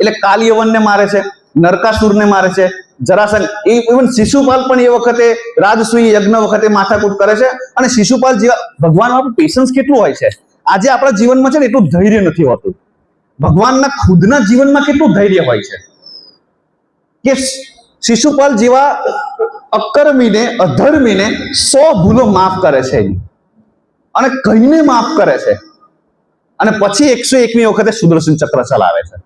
એટલે કાલયવનને મારે છે, નરકાસુરને મારે છે, જરાસંઘ, ઇવન શિશુપાલ પણ એ વખતે રાજસૂય યજ્ઞ વખતે માથાકૂટ કરે છે. અને શિશુપાલ જેવા ભગવાનમાં પેશન્સ કેટલું હોય છે. આજે આપણા જીવનમાં છે ને એટલું ધૈર્ય નથી હોતું. ભગવાનના ખુદના જીવનમાં કેટલું ધૈર્ય હોય છે કે શિશુપાલ જેવા અકર્મીને, અધર્મીને 100 ભૂલો માફ કરે છે અને કહીને માફ કરે છે, અને પછી 101મી વખતે સુદર્શન ચક્ર ચલાવે છે.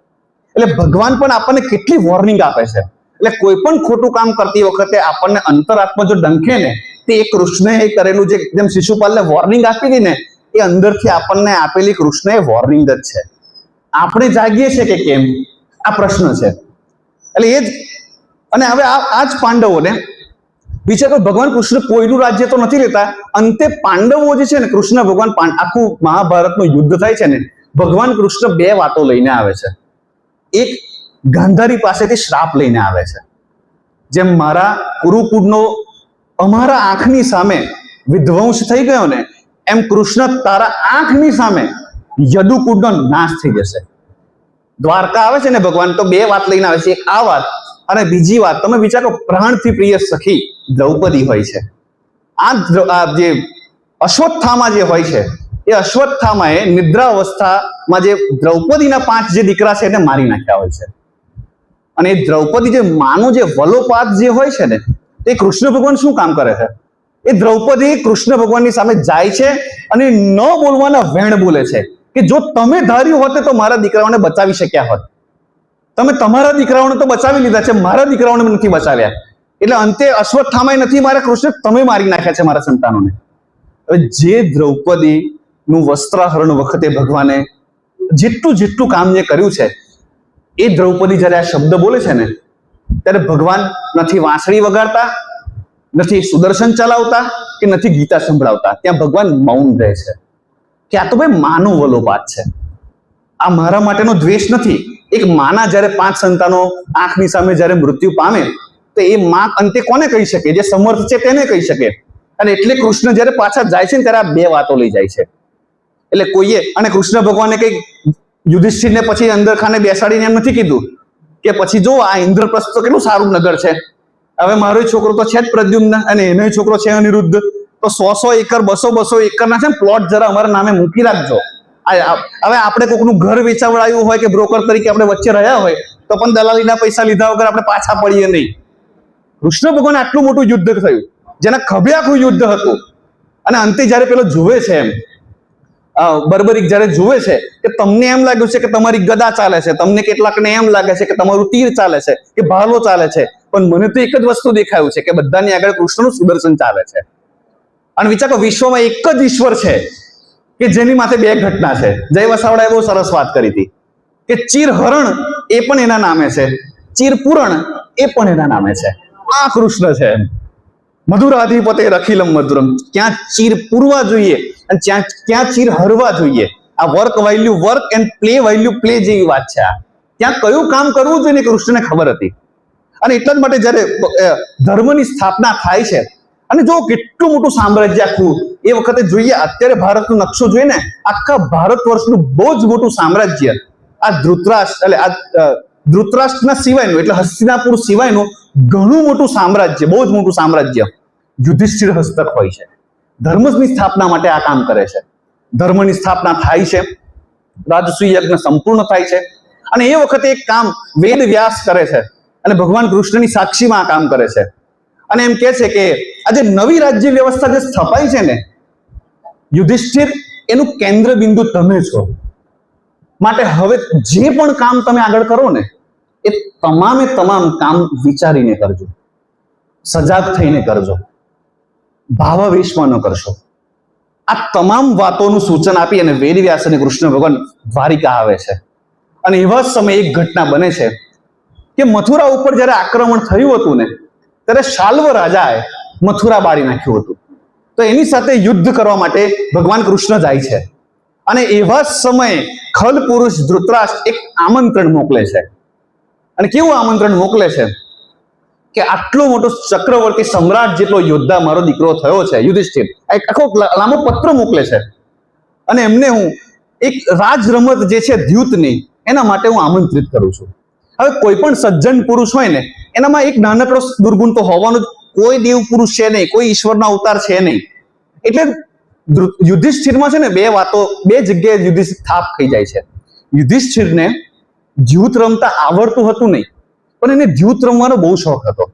એટલે ભગવાન પણ આપણને કેટલી વોર્નિંગ આપે છે. એટલે કોઈ પણ ખોટું કામ કરતી વખતે આપણને અંતરાત્મા જો ડંખે ને, તે એ કૃષ્ણએ કરેલું જે જેમ શિશુપાલને વોર્નિંગ આપી હતી ને, એ અંદરથી આપણને આપેલી કૃષ્ણએ વોર્નિંગ જ છે. આપણે જાગીએ છીએ કે કેમ, આ પ્રશ્ન છે. એટલે એ જ, અને હવે આ જ પાંડવોને વિચાર, ભગવાન કૃષ્ણ કોઈનું રાજ્ય તો નથી લેતા. અંતે પાંડવો જે છે ને, કૃષ્ણ ભગવાન, આખું મહાભારતનું યુદ્ધ થાય છે ને, ભગવાન કૃષ્ણ 2 વાતો લઈને આવે છે. એક, ગાંધારી પાસેથી શ્રાપ લઈને આવે છે. જેમ મારા કુરુકુળનો અમારા આંખની સામે વિધ્વંસ થઈ ગયો ને, એમ કૃષ્ણ તારા આંખની સામે યદુકુળનો નાશ થઈ જશે. દ્વારકા આવે છે ને ભગવાન, તો 2 વાત લઈને આવે છે. એક આ વાત, અને બીજી વાત, તમે વિચારો, પ્રાણથી પ્રિય સખી દ્રૌપદી હોય છે. આ જે અશ્વત્થામા જે હોય છે, એ અશ્વત્થામાએ નિદ્રા અવસ્થામાં જે દ્રૌપદીના 5 જે દીકરા છે એને મારી નાખ્યા હોય છે. અને એ દ્રૌપદી જે માનો જે વલોપાત જે હોય છે ને, એ કૃષ્ણ ભગવાન શું કામ કરે છે? એ દ્રૌપદી કૃષ્ણ ભગવાનની સામે જાય છે અને ન બોલવાના વેણ બોલે છે કે જો તમે ધાર્યું હોત તો મારા દીકરાઓને બચાવી શક્યા હોત. તમે તમારા દીકરાઓને તો બચાવી લીધા છે, મારા દીકરાઓને નથી બચાવ્યા. એટલે અંતે અશ્વત્થામાએ નથી માર્યા કૃષ્ણ, તમે મારી નાખ્યા છે મારા સંતાનોને. હવે જે દ્રૌપદીનું વસ્ત્રાહરણ વખતે ભગવાને જેટલું કામ જે કર્યું છે, એ દ્રૌપદી જ્યારે આ શબ્દ બોલે છે ને, ત્યારે ભગવાન નથી વાંસળી વગાડતા, નથી સુદર્શન ચલાવતા, કે નથી ગીતા સંભળાવતા. ત્યાં ભગવાન મૌન રહે છે કે આ તો ભાઈ માનો વલોપાત છે, આ મારા માટેનો દ્વેષ નથી. એક માના જ્યારે 5 સંતાનો આંખની સામે જ્યારે મૃત્યુ પામે, તો એ માં અંતે કોને કહી શકે? જે સમર્થ છે તેને કહી શકે. અને એટલે કૃષ્ણ જ્યારે પાછા જાય છે ને, ત્યારે આ 2 વાતો લઈ જાય છે. એટલે કોઈએ, અને કૃષ્ણ ભગવાને કઈ યુધિષ્ઠિરને પછી અંદર ખાને બેસાડીને એમ નથી કીધું કે પછી જો આ ઇન્દ્રપ્રસ્થ તો કેટલું સારું નગર છે, હવે મારો છોકરો તો છે જ પ્રદ્યુમ્ન, અને એનો છોકરો છે અનિરુદ્ધ, તો 100 એકર 200 એકરના છે ને પ્લોટ જરા અમારા નામે મૂકી રાખજો. હવે આપણે કોઈકનું ઘર વેચાવડાયું હોય કે બ્રોકર તરીકે આપણે વચ્ચે રહ્યા હોય, તો પણ દલાલીના પૈસા લીધા વગર આપણે પાછા પડીએ નહીં. કૃષ્ણ ભગવાન આટલું મોટું યુદ્ધ થયું, જેના ખભે આખું યુદ્ધ હતું, અને અંતે જયારે પેલો જુએ છે, એમ બર્બરીક જયારે જુએ છે કે તમને એમ લાગ્યું છે કે તમારી ગદા ચાલે છે, તમને કેટલાકને એમ લાગે છે કે તમારું તીર ચાલે છે, કે ભાલો ચાલે છે, પણ મને તો એક જ વસ્તુ દેખાયું છે કે બધાની આગળ કૃષ્ણનું સુદર્શન ચાલે છે. અને વિચારો, વિશ્વમાં એક જ ઈશ્વર છે કે જેની માથે 2 ઘટના છે. જય વસાવડાએ બહુ સરસ વાત કરી હતી કે ચીરહરણ એ પણ એના નામે છે, ચીરપૂરણ એ પણ એના નામે છે. આ કૃષ્ણ છે. મધુરાધિપતે રખિલમ મધુરમ. ક્યાં ચીર પૂરવા જોઈએ અને ક્યાં ચીર હરવા જોઈએ. આ work value work and play value play જેવી વાત છે. આ ત્યાં કયું કામ કરવું જોઈએ કૃષ્ણને ખબર હતી. અને એટલા જ માટે જયારે ધર્મની સ્થાપના થાય છે, અને જો કેટલું મોટું સામ્રાજ્ય આખું એ વખતે જોઈએ, અત્યારે ભારતનો નકશો જોઈએ ને, આખા ભારત વર્ષનું બહુ જ મોટું સામ્રાજ્ય આ ધૃતરાષ્ટ્રના સિવાયનું, એટલે હસ્તિનાપુર સિવાયનું ઘણું મોટું સામ્રાજ્ય, બહુ જ મોટું સામ્રાજ્ય યુધિષ્ઠિર હસ્તક હોય છે. ધર્મની સ્થાપના માટે આ કામ કરે છે. ધર્મની સ્થાપના થાય છે, રાજસૂય યજ્ઞ સંપૂર્ણ થાય છે, અને એ વખતે એક કામ વેદ વ્યાસ કરે છે, અને ભગવાન કૃષ્ણની સાક્ષીમાં આ કામ કરે છે. અને એમ કે છે કે આજે નવી રાજ્ય વ્યવસ્થા જે સ્થપાઈ છે ને, યુધિષ્ઠિર એનું કેન્દ્ર બિંદુ તમે છો. માટે હવે જે પણ કામ તમે આગળ કરો ને, એ તમામે તમામ કામ વિચારીને કરજો, સજાગ થઈને કરજો, ભાવાવેશમાં ન કરશો. આ તમામ વાતોનું સૂચન આપી અને વેદ વ્યાસ અને કૃષ્ણ ભગવાન દ્વારિકા આવે છે. અને એવા સમયે એક ઘટના બને છે કે મથુરા ઉપર જયારે આક્રમણ થયું હતું ને, ત્યારે શાલ્વ રાજાએ મથુરા બાળી નાખ્યું હતું. તો એની સાથે યુદ્ધ કરવા માટે ભગવાન કૃષ્ણ જાય છે. અને એવા સમયે ખલ પુરુષ ધૃતરાષ્ટ્ર એક આમંત્રણ મોકલે છે. અને કેવું આમંત્રણ મોકલે છે કે આટલો મોટો ચક્રવર્તી સમ્રાટ જેટલો યોદ્ધા મારો દીકરો થયો છે યુધિષ્ઠિર, એક આખો લાંબો પત્ર મોકલે છે. અને એમને હું એક રાજ રમત જે છે દ્યુતની, એના માટે હું આમંત્રિત કરું છું. હવે કોઈ પણ સજ્જન પુરુષ હોય ને, એનામાં એક નાનકડો દુર્ગુણ તો હોવાનો જ. કોઈ દેવ પુરુષ છે નહીં, કોઈ ઈશ્વરનો અવતાર છે નહીં. એટલે યુધિષ્ઠિરમાં છે ને બે જગ્યાએ યુધિષ્ઠિર થાપ થઈ જાય છે. યુધિષ્ઠિરને દ્યુત રમતા આવડતું હતું નહીં, પણ એને દ્યુત રમવાનો બહુ શોખ હતો.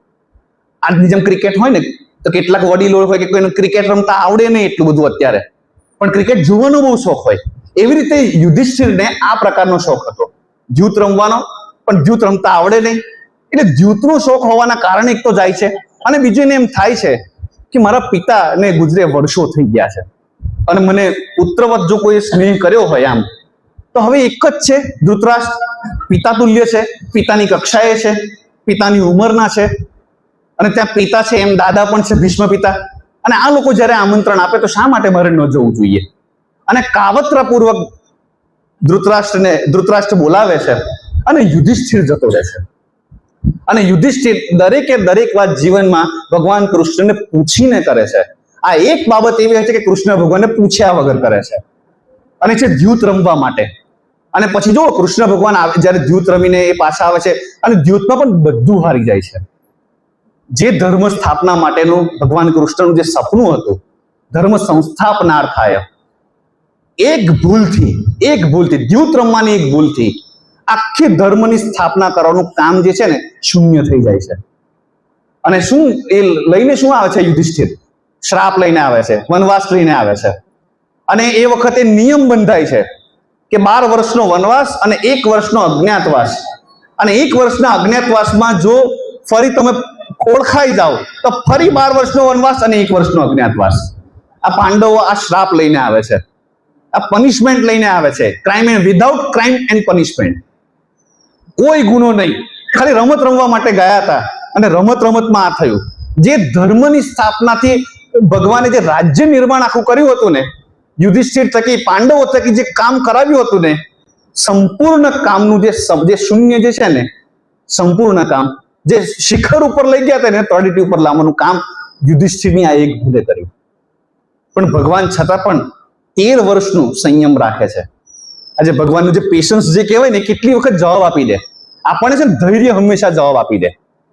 આજની જેમ ક્રિકેટ હોય ને, તો કેટલાક વડીલો હોય કે કોઈને ક્રિકેટ રમતા આવડે નહીં એટલું બધું અત્યારે, પણ ક્રિકેટ જોવાનો બહુ શોખ હોય. એવી રીતે યુધિષ્ઠિરને આ પ્રકારનો શોખ હતો, દ્યુત રમવાનો, પણ દ્યુત રમતા આવડે નહીં. એટલે દ્યુતનો શોખ હોવાના કારણે એક તો જાય છે, અને બીજું એને એમ થાય છે કે મારા પિતાને ગુજરે વર્ષો થઈ ગયા છે, અને મને પુત્રવત જો કોઈ સ્નેહ કર્યો હોય આમ, તો હવે એક જ છે ધૃતરાષ્ટ્ર, પિતા તુલ્ય છે, પિતાની કક્ષાએ છે, પિતાની ઉંમરના છે, અને ત્યાં પિતા છે એમ દાદા પણ છે, ભીષ્મ પિતા. અને આ લોકો જયારે આમંત્રણ આપે તો શા માટે મારે ન જવું જોઈએ? અને કાવત્રાપૂર્વક ધૃતરાષ્ટ્ર બોલાવે છે, અને યુધિષ્ઠિર જતો રહે છે. અને યુધિષ્ઠિર દરેકે દરેક વાત જીવનમાં ભગવાન કૃષ્ણને પૂછીને કરે છે. આ એક બાબત એવી છે કે કૃષ્ણ ભગવાનને પૂછ્યા વગર કરે છે, અને છે દ્યુત રમવા માટે. અને પછી જો કૃષ્ણ ભગવાન જયારે દ્યુત રમીને એ પાછા આવે છે, અને દ્યુતમાં પણ બધું હારી જાય છે. જે ધર્મ સ્થાપના માટેનું ભગવાન કૃષ્ણનું જે સપનું હતું, ધર્મ સંસ્થાપનાર થાય, એક ભૂલથી દ્યુત રમવાની એક ભૂલથી આખી ધર્મની સ્થાપના કરવાનું કામ જે છે ને શૂન્ય થઈ જાય છે. અને શું એ લઈને શું આવે છે યુધિષ્ઠિર? શ્રાપ લઈને આવે છે, વનવાસ લઈને આવે છે. અને એ વખતે નિયમ બંધાય છે કે 12 વર્ષનો વનવાસ અને 1 વર્ષનો અજ્ઞાતવાસ. અને 1 વર્ષના અજ્ઞાતવાસમાં જો ફરી તમે ઓળખાઈ જાઓ તો ફરી 12 વર્ષનો વનવાસ અને 1 વર્ષનો અજ્ઞાતવાસ. આ પાંડવો આ શ્રાપ લઈને આવે છે, આ પનિશમેન્ટ લઈને આવે છે. Crime and without crime and punishment. કોઈ ગુનો નહીં, ખાલી રમત રમવા માટે ગયા હતા, અને રમતમાં આ થયું. જે ધર્મની સ્થાપનાથી ભગવાને જે રાજ્ય નિર્માણ આખું કર્યું હતું ને, યુધિષ્ઠિર થકી, પાંડવો થકી જે કામ કરાવ્યું હતું ને, સંપૂર્ણ કામનું જે શૂન્ય જે છે ને, સંપૂર્ણ કામ જે શિખર ઉપર લઈ ગયા હતા ને, તળેટી ઉપર લાવવાનું કામ યુધિષ્ઠિરની આ એક ભૂલે કર્યું. પણ ભગવાન છતાં પણ 13 વર્ષનું સંયમ રાખે છે. આજે ભગવાનનું જે પેશન્સ જે કહેવાય ને, કેટલી વખત જવાબ આપી દે આપણને છે ને. ધૈર્ય હંમેશા જવાબ આપી દે.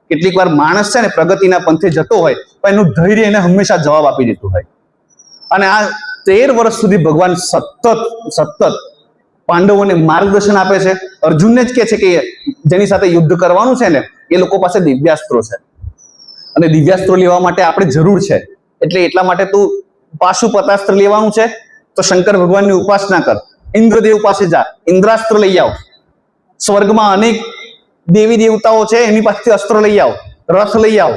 કેટલીક વાર માણસ છે ને પ્રગતિના પંથે જતો હોય, પણ એનું ધૈર્ય એને હંમેશા જવાબ આપી દેતું હોય. અને આ 13 વર્ષ સુધી ભગવાન સતત પાંડવોને માર્ગદર્શન આપે છે. અર્જુનને જ કહે છે કે જેની સાથે યુદ્ધ કરવાનું છે ને, એ લોકો પાસે દિવ્યાસ્ત્રો છે, અને દિવ્યાસ્ત્રો લેવા માટે આપણે જરૂર છે. એટલે એટલા માટે તું પાશુપતાસ્ત્ર લેવાનું છે તો શંકર ભગવાનની ઉપાસના કર, ઇન્દ્રદેવ પાસે જા, ઇન્દ્રાસ્ત્ર લઈ આવ. સ્વર્ગમાં અનેક દેવી દેવતાઓ છે, એની પાસેથી અસ્ત્ર લઈ આવ, રથ લઈ આવ.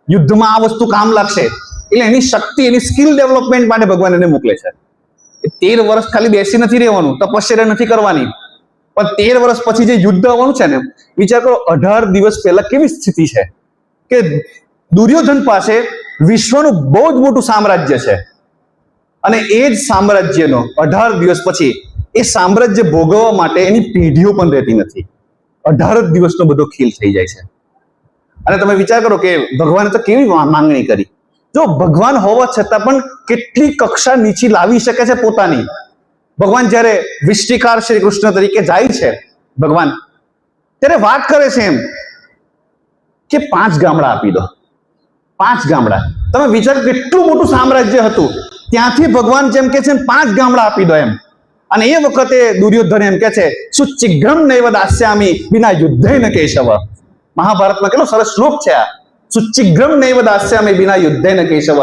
યુદ્ધમાં આ વસ્તુ કામ લાગશે. એટલે એની શક્તિ, એની સ્કિલ ડેવલપમેન્ટ માટે ભગવાન એને મોકલે છે. 13 વર્ષ ખાલી બેસી નથી રહેવાનું, તપશ્ચર્યા નથી કરવાની, પણ 13 વર્ષ પછી જે યુદ્ધ આવવાનું છે ને, વિચાર કરો 18 દિવસ પહેલા કેવી સ્થિતિ છે કે દુર્યોધન પાસે વિશ્વનું બહુ જ મોટું સામ્રાજ્ય છે, અને એ જ સામ્રાજ્યનો 18 દિવસ પછી એ સામ્રાજ્ય ભોગવવા માટે એની પેઢીઓ પણ રહેતી નથી. 18 દિવસનો બધો ખીલ થઈ જાય છે. અને તમે વિચાર કરો કે ભગવાને તો કેવી માંગણી કરી. જો ભગવાન હોવા છતાં પણ કેટલી કક્ષા નીચી લાવી શકે છે પોતાની. ભગવાન જ્યારે વિષ્ટિકાર શ્રી કૃષ્ણ તરીકે જાય છે ભગવાન, ત્યારે વાત કરે છે એમ કે 5 ગામડા આપી દો. 5 ગામડા. તમે વિચાર કેટલું મોટું સામ્રાજ્ય હતું, ત્યાંથી ભગવાન જેમ કે છે 5 ગામડા આપી દો એમ. અને એ વખતે દુર્યોધન એમ કે છે સુચિગ્રમ નૈવ દાસ્યામિ વિના યુદ્ધેન કેશવ. મહાભારતમાં કેટલો સરસ શ્લોક છે આ. સુચિગ્રમ નૈવ દાસ્યામિ વિના યુદ્ધેન કેશવ.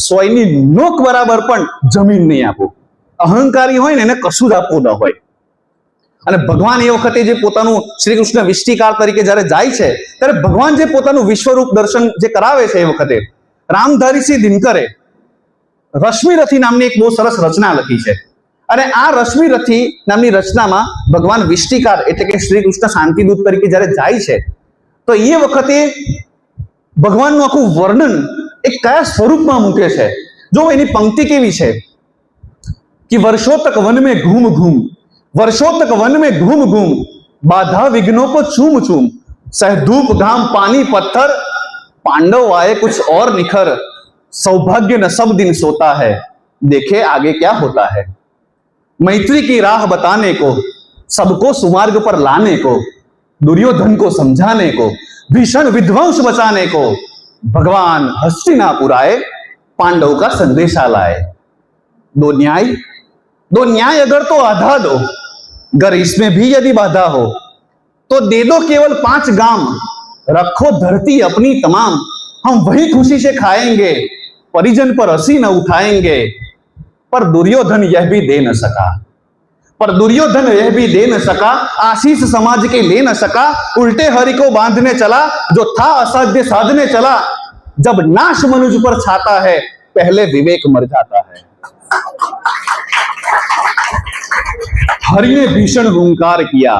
સોયની નોક બરાબર પણ જમીન નહીં આપું. અહંકારી હોય ને એને કશું જ આપવું ન હોય. અને ભગવાન એ વખતે જે પોતાનું શ્રી કૃષ્ણ વિષ્ટિકાર તરીકે જ્યારે જાય છે ત્યારે ભગવાન જે પોતાનું વિશ્વરૂપ દર્શન જે કરાવે છે એ વખતે રામધારીસિંહ દિનકરે રશ્મિરથી નામની એક બહુ સરસ રચના લખી છે. અને આ રશ્મિરથી નામની રચનામાં ભગવાન વિષ્ટિકાર એટલે કે શ્રી કૃષ્ણ શાંતિદૂત તરીકે જ્યારે જાય છે તો એ વખતે ભગવાનનું આખું વર્ણન એ કયા સ્વરૂપમાં મૂકે છે. જો એની પંક્તિ કેવી છે कि वर्षों तक वन में घूम घूम, वर्षों तक वन में घूम घूम, बाधा विघ्नों को चूम चूम, सह धूप घाम पानी पत्थर, पांडव आए कुछ और निखर, सौभाग्य न सब दिन सोता है, देखे आगे क्या होता है. मैत्री की राह बताने को, सबको सुमार्ग पर लाने को, दुर्योधन को समझाने को, भीषण विध्वंस बचाने को, भगवान हस्तिनापुर आए, पांडव का संदेशा लाए. दो न्याय अगर तो आधा दो, गर इसमें भी यदि बाधा हो तो दे दो केवल 5 गाम, रखो धरती अपनी तमाम, हम वही खुशी से खाएंगे, परिजन पर हंसी न उठाएंगे. पर दुर्योधन यह भी दे न सका, पर दुर्योधन यह भी दे न सका, आशीष समाज के ले न सका, उल्टे हरि को बांधने चला, जो था असाध्य साधने चला. जब नाश मनुष्य पर छाता है, पहले विवेक मर जाता है. हरि ने भीषण हुंकार किया,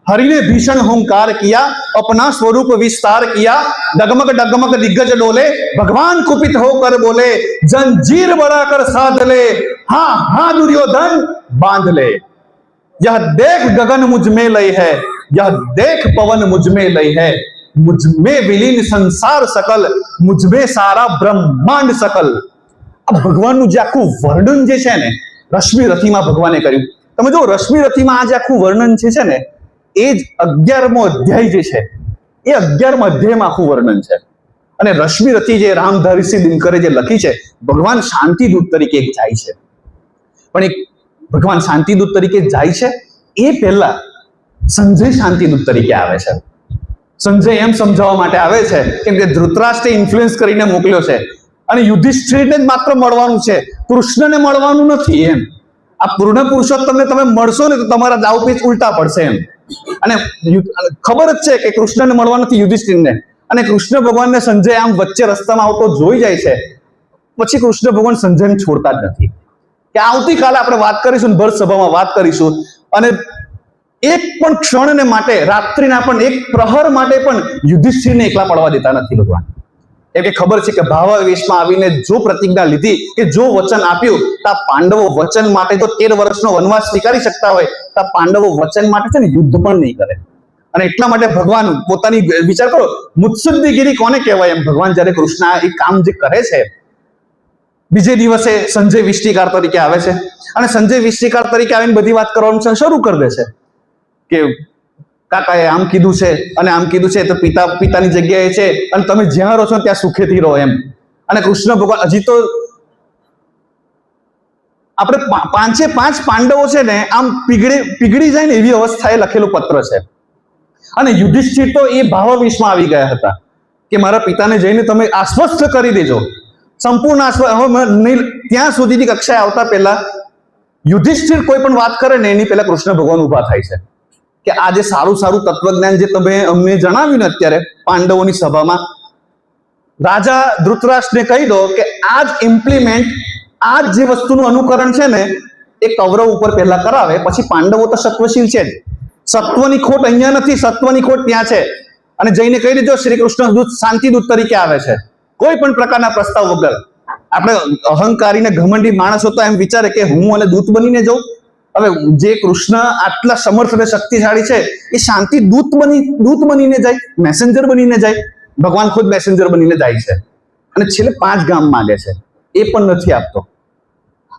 हरि ने भीषण हुंकार किया, अपना स्वरूप विस्तार किया, डगमग डगमग दिग्गज डोले, भगवान कुपित होकर बोले, जंजीर बढ़ाकर साध ले, हाँ हाँ दुर्योधन बांध ले. यह देख गगन मुझ में लय है, यह देख पवन मुझ में लय है, मुझ में विलीन संसार सकल, मुझ में सारा ब्रह्मांड सकल. अब भगवानનું જે આખું વર્ણન જે છે ને રશ્મિરથીમાં ભગવાને કર્યું. તમે જો રશ્મિરથીમાં આ જે આખું વર્ણન છે ને એ જ 11મો અધ્યાય જે છે એ 11મા અધ્યાયમાં આખું વર્ણન છે. અને રશ્મિરથી જે રામધારીસિંહ દિનકરે જે લખી છે, ભગવાન શાંતિદૂત તરીકે જાય છે. પણ એક ભગવાન શાંતિદૂત તરીકે જાય છે એ પહેલા સંજય શાંતિદૂત તરીકે આવે છે. સંજય એમ સમજાવવા માટે આવે છે કેમ કે ધૃતરાષ્ટ્રે ઇન્ફ્લુઅન્સ કરીને મોકલ્યો છે અને યુધિષ્ઠિરને જ માત્ર મળવાનું છે, કૃષ્ણને મળવાનું નથી એમ. આ પૂર્ણ પુરુષોત્તમને તમે મળશો ને તો તમારા દાવ પેચ ઉલટા પડશે એમ. અને ખબર જ છે કે કૃષ્ણને મળવા નથી યુધિષ્ઠિરને. અને કૃષ્ણ ભગવાનને સંજય આમ વચ્ચે રસ્તામાં આવતો જોઈ જાય છે, પછી કૃષ્ણ ભગવાન સંજયને છોડતા જ નથી. કે આવતીકાલે આપણે વાત કરીશું, ભર સભામાં વાત કરીશું. અને એક પણ ક્ષણને માટે, રાત્રિના પણ એક પ્રહર માટે પણ યુધિષ્ઠિરને એકલા પડવા દેતા નથી ભગવાન. એમ કે ખબર છે કે ભાવાવેશમાં આવીને જો પ્રતિજ્ઞા લીધી કે જો વચન આપ્યું તો પાંડવો વચન માટે તો 13 વર્ષનો વનવાસ સ્વીકારી શકતા હોય તો પાંડવો વચન માટે છે ને યુદ્ધ પણ નહીં કરે. અને એટલા માટે ભગવાન પોતાની વિચાર કરો મુત્સદ્દીગીરી કોને કહેવાય એમ. ભગવાન જ્યારે કૃષ્ણ એ કામ જે કરે છે, બીજે દિવસે સંજય વિષ્ટિકાર તરીકે આવે છે અને સંજય વિષ્ટિકાર તરીકે આવીને બધી વાત કરવાનું શરૂ કરી દે છે કે કાકાએ આમ કીધું છે અને આમ કીધું છે તો પિતાની જગ્યાએ છે અને તમે જ્યાં રહો છો ત્યાં સુખેથી રહો એમ. અને કૃષ્ણ ભગવાન હજી તો આપણે 5 પાંડવો છે ને આમ પીગળી જાય ને એવી અવસ્થાએ લખેલું પત્ર છે. અને યુધિષ્ઠિર તો એ ભાવાવેશમાં આવી ગયા હતા કે મારા પિતાને જઈને તમે આશ્વસ્ત કરી દેજો, સંપૂર્ણ ત્યાં સુધીની કક્ષાએ આવતા પહેલા યુધિષ્ઠિર કોઈ પણ વાત કરે ને એની પહેલા કૃષ્ણ ભગવાન ઉભા થાય છે કે આ જે સારું તત્વજ્ઞાન જે તમે અમને જણાવ્યું ને અત્યારે પાંડવોની સભામાં, રાજા ધૃતરાષ્ટ્રને કહી દો કે આ જ ઇમ્પ્લિમેન્ટ, આ જે વસ્તુનું અનુકરણ છે ને એ કૌરવ ઉપર પહેલા કરાવે, પછી પાંડવો તો સત્વશીલ છે જ. સત્વની ખોટ અહીંયા નથી, સત્વની ખોટ ત્યાં છે. અને જઈને કહી દીધો શ્રી કૃષ્ણ દૂત શાંતિદૂત તરીકે આવે છે કોઈ પણ પ્રકારના પ્રસ્તાવ વગર. આપણે અહંકારી ને ઘમંડી માણસો તો એમ વિચારે કે હું અને દૂત બનીને જાઉં. હવે જે કૃષ્ણ આટલા સમર્થ અને શક્તિશાળી છે એ શાંતિ દૂત બનીને જાય, મેસેન્જર બનીને જાય. ભગવાન ખુદ મેસેન્જર બનીને જાય છે અને છેલ્લે 5 ગામ માંગે છે, એ પણ નથી આપતો.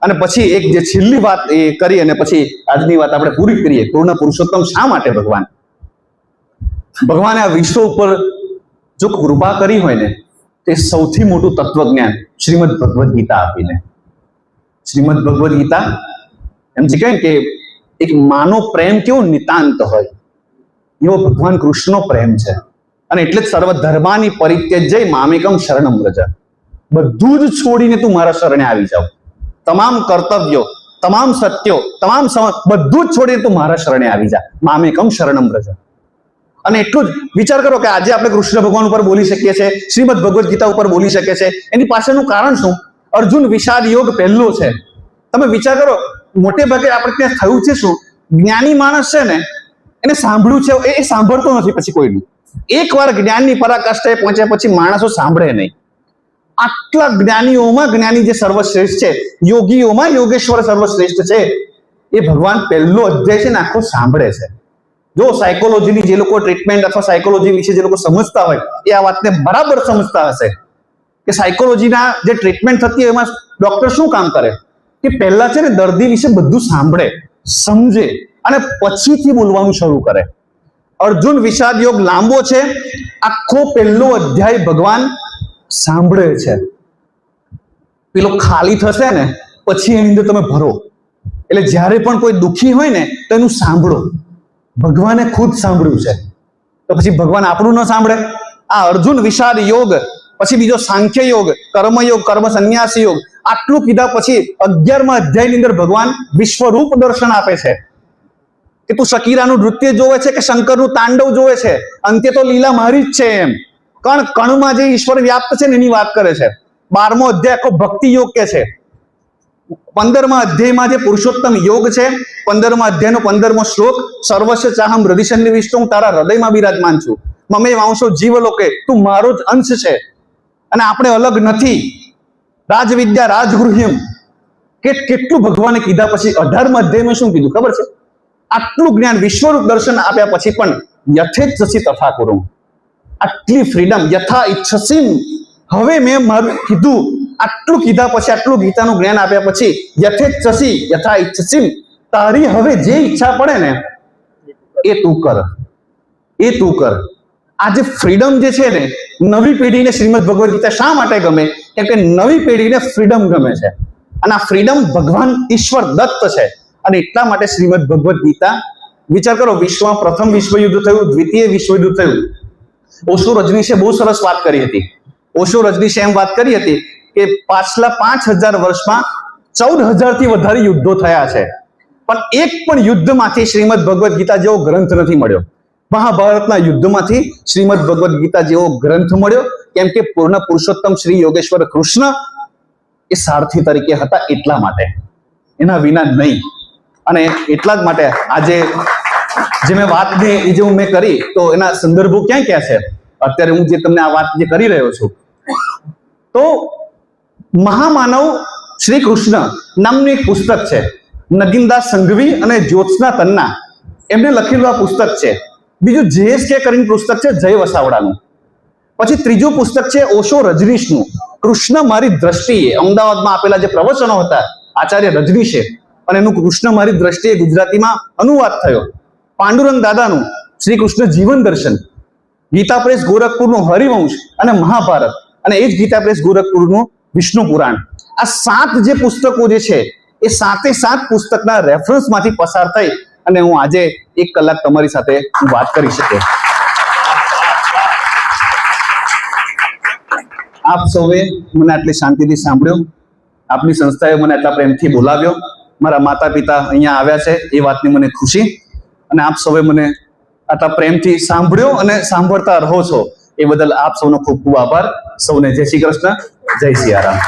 અને પછી એક જે છેલ્લી વાત એ કરી અને પછી આજની વાત આપણે પૂરી કરીએ. પૂર્ણ પુરુષોત્તમ શા માટે ભગવાને આ વિશ્વ ઉપર જો કૃપા કરી હોય ને, તે સૌથી મોટું તત્વજ્ઞાન શ્રીમદ ભગવદ્ ગીતા આપીને. શ્રીમદ ભગવદ્ ગીતા એમ જે કહે કે એક માનો પ્રેમ કેવો નિતાંત હોય, એવો ભગવાન કૃષ્ણનો પ્રેમ છે. અને એટલે જ સર્વ ધર્માની પરિત્યજ્ય મામેકમ શરણમ વ્રજ. બધું જ છોડીને તું મારા શરણે આવી જાવ. તમામ કર્તવ્યો, તમામ સત્યો, બધું જ છોડીને તું મારા શરણે આવી જા. મામેકમ શરણમ વ્રજ. અને એટલું જ વિચાર કરો કે આજે આપણે કૃષ્ણ ભગવાન ઉપર બોલી શકીએ છીએ, શ્રીમદ ભગવદ્ ગીતા ઉપર બોલી શકીએ છીએ. એની પાછળનું કારણ શું? અર્જુન વિષાદ યોગ પહેલો છે. તમે વિચાર કરો, મોટે ભાગે આપણે ત્યાં થયું છે શું? જ્ઞાની માણસ છે ને, એને સાંભળ્યું છે, એ સાંભળતો નથી પછી કોઈનું. એકવાર જ્ઞાનની પરાકાષ્ઠાએ પહોંચ્યા પછી માણસો સાંભળે નહીં. આટલા જ્ઞાનીઓમાં જ્ઞાની જે સર્વશ્રેષ્ઠ છે, યોગીઓમાં યોગેશ્વર સર્વશ્રેષ્ઠ છે, એ ભગવાન પહેલો અધ્યાય છે ને આખો સાંભળે છે. જો સાયકોલોજીની જે લોકો ટ્રીટમેન્ટ અથવા સાયકોલોજી વિશે જે લોકો સમજતા હોય એ આ વાતને બરાબર સમજતા હશે કે સાયકોલોજીના જે ટ્રીટમેન્ટ થતી હોય એમાં ડોક્ટર શું કામ કરે કે પહેલા છે ને દર્દી વિશે બધું સાંભળે, સમજે અને પછીથી બોલવાનું શરૂ કરે. અર્જુન વિષાદ યોગ લાંબો છે, આખો પહેલો અધ્યાય ભગવાન સાંભળે છે. પેલો ખાલી થશે ને પછી એની અંદર તમે ભરો. એટલે જ્યારે પણ કોઈ દુઃખી હોય ને તો એનું સાંભળો. ભગવાને ખુદ સાંભળ્યું છે તો પછી ભગવાન આપણું ન સાંભળે? આ અર્જુન વિષાદ યોગ, પછી બીજો સાંખ્ય યોગ, કર્મયોગ, કર્મ સંન્યાસ યોગ, આટલું કીધા પછી 11મા અધ્યાયની અંદર ભગવાન વિશ્વરૂપ દર્શન આપે છે કે તું શકીરાનું નૃત્ય જોવે છે કે શંકરનું તાંડવ જોવે છે, અંતે તો લીલા મારી જ છે. એમ કણમાં જે ઈશ્વર વ્યાપ્ત છે ને એની વાત કરે છે. 12મો અધ્યાય આખો ભક્તિ યોગ કે છે. 15મા અધ્યાયમાં જે પુરુષોત્તમ યોગ છે, 15મા અધ્યાયનો 15મો શ્લોક, સર્વસ્વ ચાહમ હૃદય સન્નિવિષ્ટો, હું તારા હૃદયમાં બિરાજમાન છું. મમે વાંશો જીવલોકે, તું મારો જ અંશ છે અને આપણે અલગ નથી. રાજવિદ્યા રાજગૃહ્યમ, કેટલું ભગવાને કીધા પછી 18મા અધ્યાયમાં શું કીધું ખબર છે? આટલું જ્ઞાન વિશ્વરૂપ દર્શન આપ્યા પછી પણ યથેચ્છસી તથા કુરુ, આટલી ફ્રીડમ, યથા ઈચ્છસીમ. હવે મેં મારું કીધું, આટલું કીધા પછી, આટલું ગીતાનું જ્ઞાન આપ્યા પછી યથેચ્છસી યથા ઈચ્છસીમ, તારી હવે જે ઈચ્છા પડે ને એ તું કર, એ તું કર. આ જે ફ્રીડમ જે છે ને, નવી પેઢીને શ્રીમદ ભગવદ્ ગીતા શા માટે ગમે? કેમ કે નવી પેઢીને ફ્રીડમ ગમે છે અને આ ફ્રીડમ ભગવાન ઈશ્વર દત્ત છે. અને એટલા માટે શ્રીમદ ભગવદ્ ગીતા, વિચાર કરો, વિશ્વમાં પ્રથમ વિશ્વયુદ્ધ થયું, દ્વિતીય વિશ્વયુદ્ધ થયું. ઓશો રજનીશે બહુ સરસ વાત કરી હતી. ઓશો રજનીશે એમ વાત કરી હતી કે પાછલા 5000 વર્ષમાં 14000 થી વધારે યુદ્ધો થયા છે, પણ એક પણ યુદ્ધમાંથી શ્રીમદ ભગવદ્ ગીતા જેવો ગ્રંથ નથી મળ્યો. મહાભારતના યુદ્ધમાંથી શ્રીમદ ભગવદ્ ગીતા જેવો ગ્રંથ મળ્યો, કેમ કે પૂર્ણ પુરુષોત્તમ શ્રી યોગેશ્વર કૃષ્ણ એ સારથી તરીકે હતા, એટલા માટે, એના વિના નહીં. અને એટલા જ માટે આજે જે મેં વાત મેં કરી તો એના સંદર્ભો ક્યાં ક્યાં છે? અત્યારે હું જે તમને આ વાત જે કરી રહ્યો છું, તો મહામાનવ શ્રી કૃષ્ણ નામનું એક પુસ્તક છે, નગીનદાસ સંઘવી અને જ્યોત્સના તન્ના એમને લખેલું આ પુસ્તક છે. બીજું JSK કરીને પુસ્તક છે, જય વસાવડાનું. પછી ત્રીજું પુસ્તક છે ઓશો રજનીશનું, કૃષ્ણ મારી દ્રષ્ટિએ. અમદાવાદમાં આપેલા જે પ્રવચનો હતા આચાર્ય રજનીશે, અને એનું કૃષ્ણ મારી દ્રષ્ટિએ ગુજરાતીમાં અનુવાદ થયો. પાંડુરંગ દાદાનું શ્રી કૃષ્ણ જીવન દર્શન, ગીતા પ્રેસ ગોરખપુરનું હરિવંશ અને મહાભારત, અને એ જ ગીતા પ્રેસ ગોરખપુરનું વિષ્ણુ પુરાણ. આ 7 જે પુસ્તકો જે છે એ 7 પુસ્તકના રેફરન્સમાંથી પસાર થઈ અને હું આજે 1 કલાક તમારી સાથે વાત કરી શકે. આપ સૌએ મને આટલી શાંતિથી સાંભળ્યો, આપની સંસ્થાએ મને આટલા પ્રેમથી બોલાવ્યો, મારા માતા પિતા અહીંયા આવ્યા છે એ વાતની મને ખુશી, અને આપ સૌએ મને આટલા પ્રેમથી સાંભળ્યો અને સાંભળતા રહો છો એ બદલ આપ સૌનો ખૂબ ખૂબ આભાર. સૌને જય શ્રી કૃષ્ણ, જય સિયારામ.